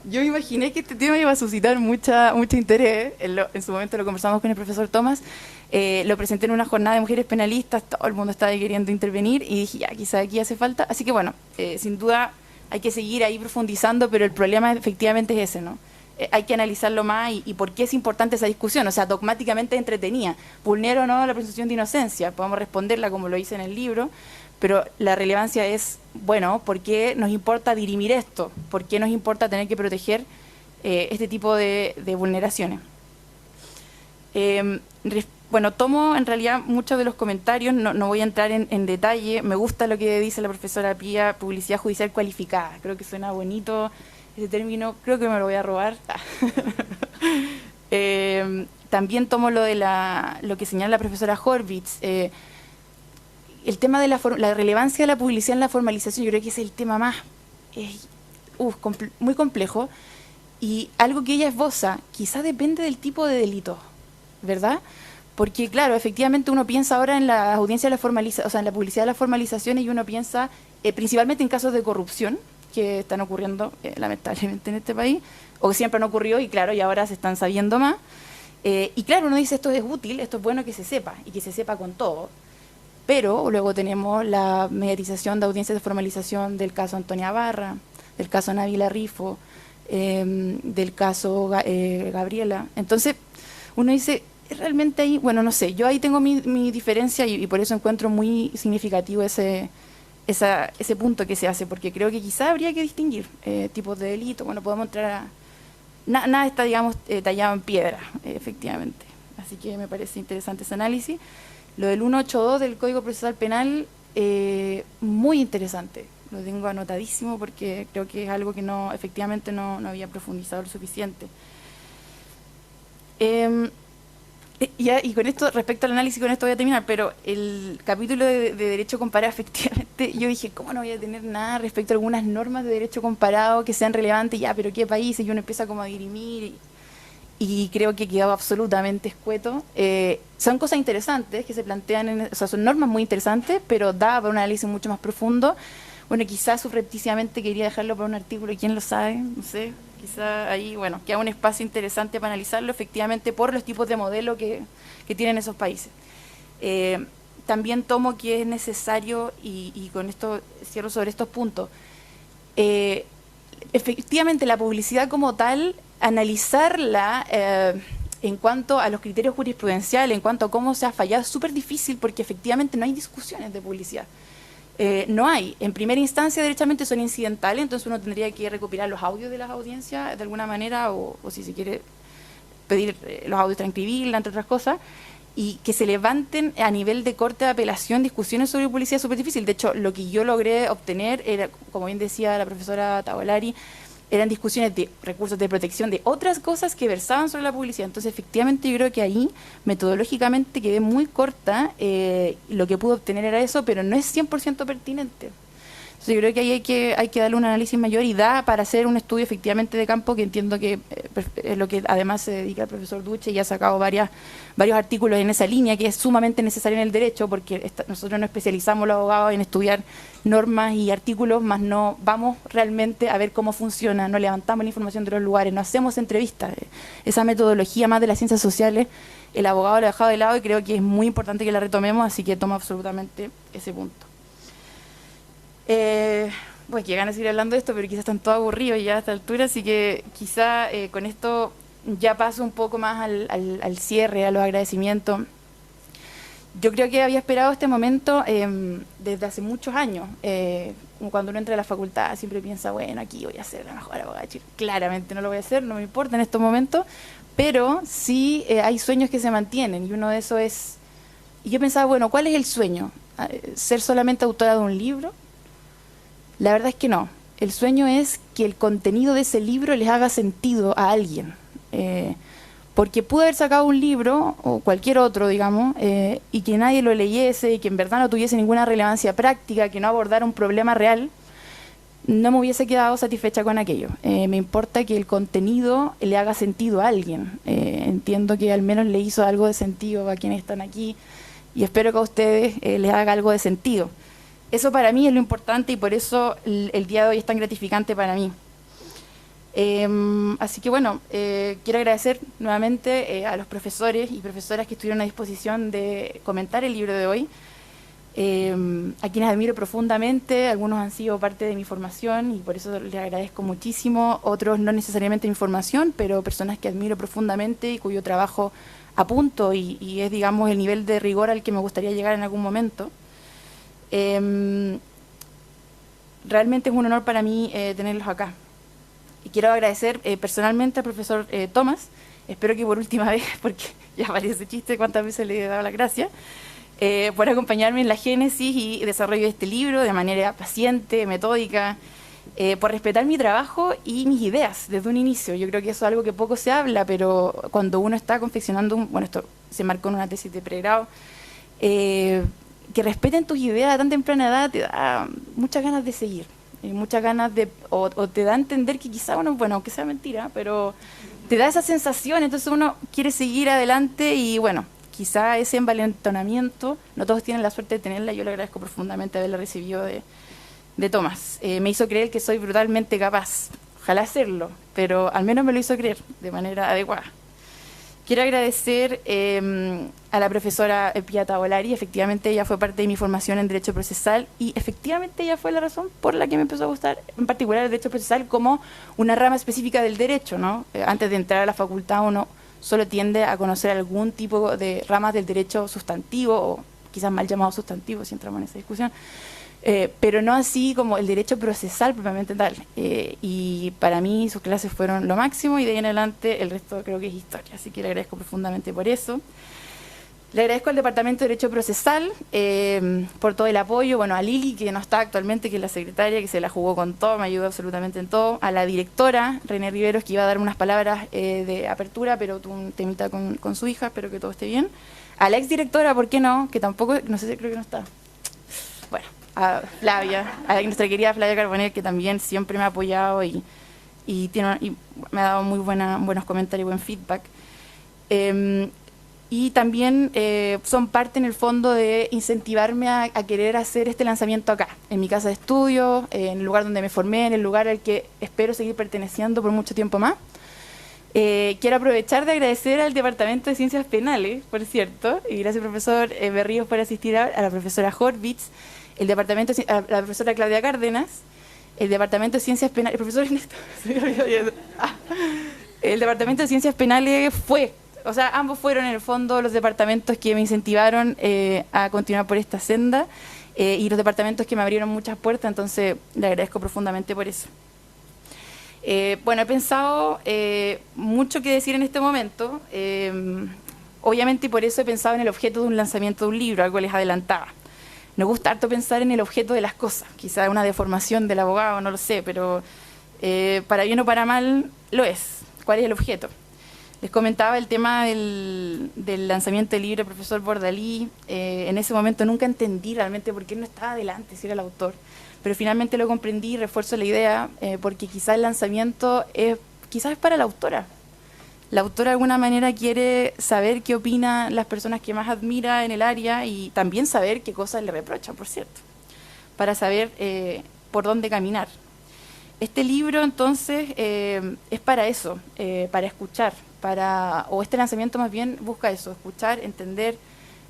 yo me imaginé que este tema iba a suscitar mucho interés. En su momento lo conversamos con el profesor Tomás. Lo presenté en una jornada de mujeres penalistas, todo el mundo estaba ahí queriendo intervenir y dije, ya, quizá aquí hace falta. Así que bueno, sin duda hay que seguir ahí profundizando, pero el problema efectivamente es ese, ¿no? Hay que analizarlo más y por qué es importante esa discusión. O sea, dogmáticamente entretenida. ¿Vulnera o no la presunción de inocencia? Podemos responderla como lo hice en el libro, pero la relevancia es, bueno, ¿por qué nos importa dirimir esto? ¿Por qué nos importa tener que proteger este tipo de vulneraciones? Bueno, tomo en realidad muchos de los comentarios, no voy a entrar en detalle. Me gusta lo que dice la profesora Pía, publicidad judicial cualificada. Creo que suena bonito ese término, creo que me lo voy a robar. También tomo lo que señala la profesora Horvitz. El tema de la relevancia de la publicidad en la formalización, yo creo que es el tema más muy complejo, y algo que ella esboza, quizá depende del tipo de delito, ¿verdad? Porque claro, efectivamente uno piensa ahora en la audiencia de la formalización, o sea, en la publicidad de las formalizaciones, y uno piensa principalmente en casos de corrupción que están ocurriendo lamentablemente en este país, o que siempre han ocurrido y claro, y ahora se están sabiendo más. Y claro, uno dice, esto es útil, esto es bueno que se sepa, y que se sepa con todo. Pero luego tenemos la mediatización de audiencias de formalización del caso Antonia Barra, del caso Nabila Rifo, del caso Gabriela. Entonces, uno dice, realmente ahí, bueno, no sé, yo ahí tengo mi diferencia y por eso encuentro muy significativo ese punto que se hace, porque creo que quizá habría que distinguir tipos de delito. Bueno, podemos entrar a... Nada está, digamos, tallado en piedra, efectivamente. Así que me parece interesante ese análisis. Lo del 182 del Código Procesal Penal, muy interesante. Lo tengo anotadísimo porque creo que es algo que efectivamente no había profundizado lo suficiente. Y con esto, respecto al análisis, con esto voy a terminar, pero el capítulo de derecho comparado, efectivamente, yo dije, ¿cómo no voy a tener nada respecto a algunas normas de derecho comparado que sean relevantes? Ya, pero ¿qué países? Y uno empieza como a dirimir y creo que quedó absolutamente escueto. Son cosas interesantes que se plantean, o sea, son normas muy interesantes, pero da para un análisis mucho más profundo. Bueno, quizás subrepticiamente quería dejarlo para un artículo, ¿quién lo sabe? No sé. Quizá ahí, bueno, queda un espacio interesante para analizarlo efectivamente por los tipos de modelo que tienen esos países. También tomo que es necesario, y con esto cierro sobre estos puntos, efectivamente la publicidad como tal, analizarla en cuanto a los criterios jurisprudenciales, en cuanto a cómo se ha fallado, es súper difícil porque efectivamente no hay discusiones de publicidad. No hay. En primera instancia, derechamente son incidentales, entonces uno tendría que recopilar los audios de las audiencias de alguna manera, o si se quiere pedir los audios, transcribirla, entre otras cosas, y que se levanten a nivel de corte de apelación discusiones sobre publicidad es súper difícil. De hecho, lo que yo logré obtener era, como bien decía la profesora Tavolari, eran discusiones de recursos de protección, de otras cosas que versaban sobre la publicidad. Entonces, efectivamente, yo creo que ahí, metodológicamente, quedé muy corta. Lo que pude obtener era eso, pero no es 100% pertinente. Entonces, yo creo que ahí hay que darle un análisis mayor y da para hacer un estudio efectivamente de campo, que entiendo que es lo que además se dedica el profesor Duche y ha sacado varios artículos en esa línea, que es sumamente necesario en el derecho, porque nosotros nos especializamos los abogados en estudiar normas y artículos, más no vamos realmente a ver cómo funciona, no levantamos la información de los lugares, no hacemos entrevistas. Esa metodología más de las ciencias sociales, el abogado lo ha dejado de lado y creo que es muy importante que la retomemos, así que tomo absolutamente ese punto. Pues que ganas de seguir hablando de esto, pero quizás están todos aburridos ya a esta altura, así que quizá con esto ya paso un poco más al cierre, a los agradecimientos. Yo creo que había esperado este momento desde hace muchos años. Cuando uno entra a la facultad siempre piensa, bueno, aquí voy a ser la mejor abogada de Chile. Claramente no lo voy a hacer, no me importa en estos momentos, pero sí hay sueños que se mantienen, y uno de esos es... Y yo pensaba, bueno, ¿cuál es el sueño? ¿Ser solamente autora de un libro? La verdad es que no. El sueño es que el contenido de ese libro les haga sentido a alguien. Porque pude haber sacado un libro, o cualquier otro, digamos, y que nadie lo leyese, y que en verdad no tuviese ninguna relevancia práctica, que no abordara un problema real, no me hubiese quedado satisfecha con aquello. Me importa que el contenido le haga sentido a alguien. Entiendo que al menos le hizo algo de sentido a quienes están aquí, y espero que a ustedes les haga algo de sentido. Eso para mí es lo importante, y por eso el día de hoy es tan gratificante para mí. Así que bueno, quiero agradecer nuevamente a los profesores y profesoras que estuvieron a disposición de comentar el libro de hoy, a quienes admiro profundamente. Algunos han sido parte de mi formación y por eso les agradezco muchísimo, otros no necesariamente mi formación, pero personas que admiro profundamente y cuyo trabajo apunto y es, digamos, el nivel de rigor al que me gustaría llegar en algún momento. Realmente es un honor para mí tenerlos acá. Y quiero agradecer personalmente al profesor Tomás, espero que por última vez, porque ya parece chiste cuántas veces le he dado las gracias, por acompañarme en la génesis y desarrollo de este libro de manera paciente, metódica, por respetar mi trabajo y mis ideas desde un inicio. Yo creo que eso es algo que poco se habla, pero cuando uno está confeccionando, bueno, esto se marcó en una tesis de pregrado, que respeten tus ideas a tan temprana edad te da muchas ganas de seguir, muchas ganas de, o te da a entender que quizá uno, bueno, aunque sea mentira, pero te da esa sensación, entonces uno quiere seguir adelante y bueno, quizá ese envalentonamiento, no todos tienen la suerte de tenerla, yo le agradezco profundamente haberla recibido de Tomás. Me hizo creer que soy brutalmente capaz, ojalá hacerlo, pero al menos me lo hizo creer de manera adecuada. Quiero agradecer a la profesora Pia Tavolari. Efectivamente ella fue parte de mi formación en Derecho Procesal y efectivamente ella fue la razón por la que me empezó a gustar en particular el Derecho Procesal como una rama específica del derecho, ¿no? Antes de entrar a la facultad uno solo tiende a conocer algún tipo de ramas del derecho sustantivo o quizás mal llamado sustantivo si entramos en esa discusión. Pero no así como el derecho procesal propiamente tal. Y para mí sus clases fueron lo máximo y de ahí en adelante el resto creo que es historia. Así que le agradezco profundamente por eso. Le agradezco al Departamento de Derecho Procesal por todo el apoyo. Bueno, a Lili, que no está actualmente, que es la secretaria, que se la jugó con todo, me ayudó absolutamente en todo. A la directora, René Riveros, que iba a dar unas palabras de apertura, pero tuvo un temita con su hija, espero que todo esté bien. A la exdirectora, ¿por qué no? Que tampoco, no sé, creo que no está. Bueno. A Flavia, a nuestra querida Flavia Carbonell, que también siempre me ha apoyado y me ha dado muy buenos comentarios y buen feedback. Y también son parte en el fondo de incentivarme a querer hacer este lanzamiento acá, en mi casa de estudio, en el lugar donde me formé, en el lugar al que espero seguir perteneciendo por mucho tiempo más. Quiero aprovechar de agradecer al Departamento de Ciencias Penales, por cierto, y gracias profesor Berríos por asistir, a la profesora Horvitz, el departamento, a la profesora Claudia Cárdenas, el Departamento de Ciencias Penales, el profesor Ernesto, el Departamento de Ciencias Penales ambos fueron en el fondo los departamentos que me incentivaron a continuar por esta senda y los departamentos que me abrieron muchas puertas, entonces le agradezco profundamente por eso. Bueno, he pensado mucho que decir en este momento, obviamente y por eso he pensado en el objeto de un lanzamiento de un libro, algo les adelantaba. Me gusta harto pensar en el objeto de las cosas, quizá una deformación del abogado, no lo sé, pero Para bien o para mal, lo es. ¿Cuál es el objeto? Les comentaba el tema del lanzamiento del libro del profesor Bordalí. En ese momento nunca entendí realmente por qué no estaba adelante, si era el autor. Pero finalmente lo comprendí y refuerzo la idea, porque quizás el lanzamiento es para la autora. La autora de alguna manera quiere saber qué opinan las personas que más admira en el área y también saber qué cosas le reprochan, por cierto, para saber por dónde caminar. Este libro, entonces, es para eso, para escuchar, o este lanzamiento más bien busca eso, escuchar, entender,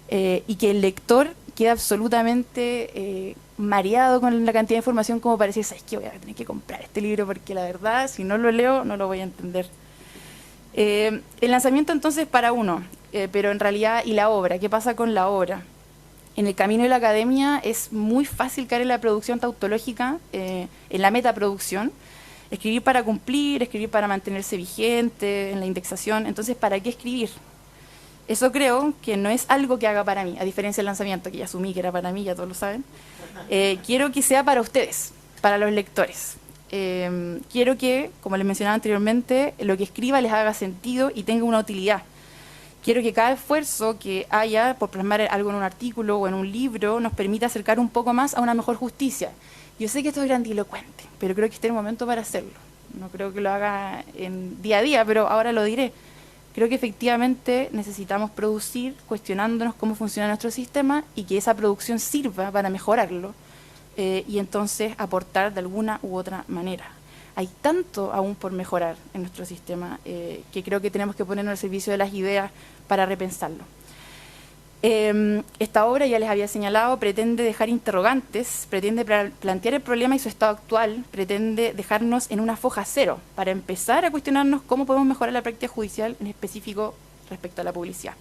y que el lector quede absolutamente mareado con la cantidad de información como para decir, ¿sabes qué? Voy a tener que comprar este libro porque la verdad, si no lo leo, no lo voy a entender. El lanzamiento entonces es para uno, pero en realidad, ¿y la obra? ¿Qué pasa con la obra? En el camino de la academia es muy fácil caer en la producción tautológica, en la metaproducción, escribir para cumplir, escribir para mantenerse vigente, en la indexación. Entonces, ¿para qué escribir? Eso creo que no es algo que haga para mí, a diferencia del lanzamiento, que ya asumí que era para mí, ya todos lo saben. Quiero que sea para ustedes, para los lectores. Quiero que, como les mencionaba anteriormente, lo que escriba les haga sentido y tenga una utilidad. Quiero que cada esfuerzo que haya por plasmar algo en un artículo o en un libro nos permita acercar un poco más a una mejor justicia. Yo sé que esto es grandilocuente, pero creo que este es el momento para hacerlo. No creo que lo haga en día a día, pero ahora lo diré. Creo que efectivamente necesitamos producir cuestionándonos cómo funciona nuestro sistema y que esa producción sirva para mejorarlo y entonces aportar de alguna u otra manera. Hay tanto aún por mejorar en nuestro sistema que creo que tenemos que ponernos al servicio de las ideas para repensarlo. Esta obra, ya les había señalado, pretende dejar interrogantes, pretende plantear el problema y su estado actual, pretende dejarnos en una foja cero para empezar a cuestionarnos cómo podemos mejorar la práctica judicial, en específico respecto a la publicidad.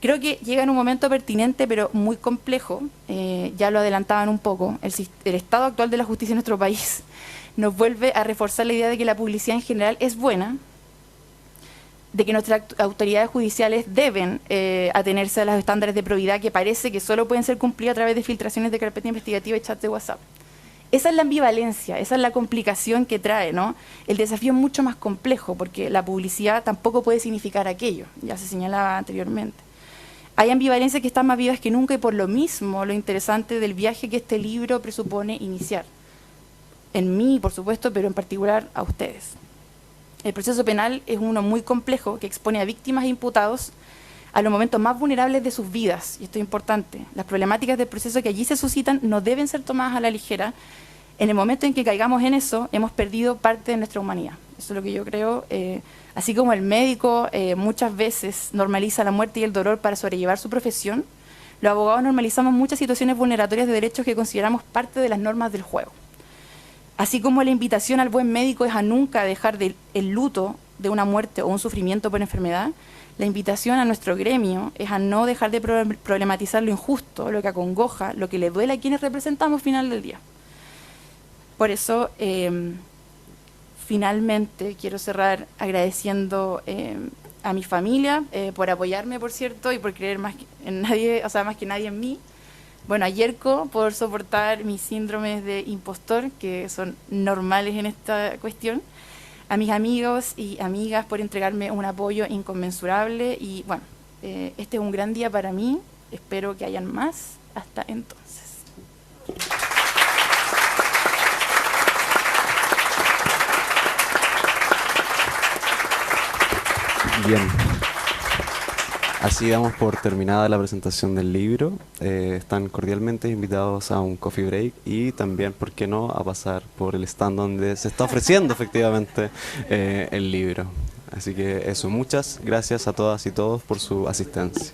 Creo que llega en un momento pertinente, pero muy complejo, ya lo adelantaban un poco, el estado actual de la justicia en nuestro país nos vuelve a reforzar la idea de que la publicidad en general es buena, de que nuestras autoridades judiciales deben atenerse a los estándares de probidad que parece que solo pueden ser cumplidos a través de filtraciones de carpeta investigativa y chats de WhatsApp. Esa es la ambivalencia, esa es la complicación que trae, ¿no? El desafío es mucho más complejo porque la publicidad tampoco puede significar aquello, ya se señalaba anteriormente. Hay ambivalencias que están más vivas que nunca y por lo mismo lo interesante del viaje que este libro presupone iniciar. En mí, por supuesto, pero en particular a ustedes. El proceso penal es uno muy complejo que expone a víctimas e imputados a los momentos más vulnerables de sus vidas, y esto es importante. Las problemáticas del proceso que allí se suscitan no deben ser tomadas a la ligera. En el momento en que caigamos en eso, hemos perdido parte de nuestra humanidad. Eso es lo que yo creo. Así como el médico muchas veces normaliza la muerte y el dolor para sobrellevar su profesión, los abogados normalizamos muchas situaciones vulneratorias de derechos que consideramos parte de las normas del juego. Así como la invitación al buen médico es a nunca dejar el luto de una muerte o un sufrimiento por enfermedad, la invitación a nuestro gremio es a no dejar de problematizar lo injusto, lo que acongoja, lo que le duele a quienes representamos al final del día. Por eso, finalmente, quiero cerrar agradeciendo a mi familia por apoyarme, por cierto, y por creer más que nadie en mí. Bueno, a Yerko por soportar mis síndromes de impostor, que son normales en esta cuestión. A mis amigos y amigas por entregarme un apoyo inconmensurable. Y bueno, este es un gran día para mí. Espero que hayan más. Hasta entonces. Bien. Así damos por terminada la presentación del libro. Están cordialmente invitados a un coffee break y también, ¿por qué no?, a pasar por el stand donde se está ofreciendo efectivamente el libro. Así que eso, muchas gracias a todas y todos por su asistencia.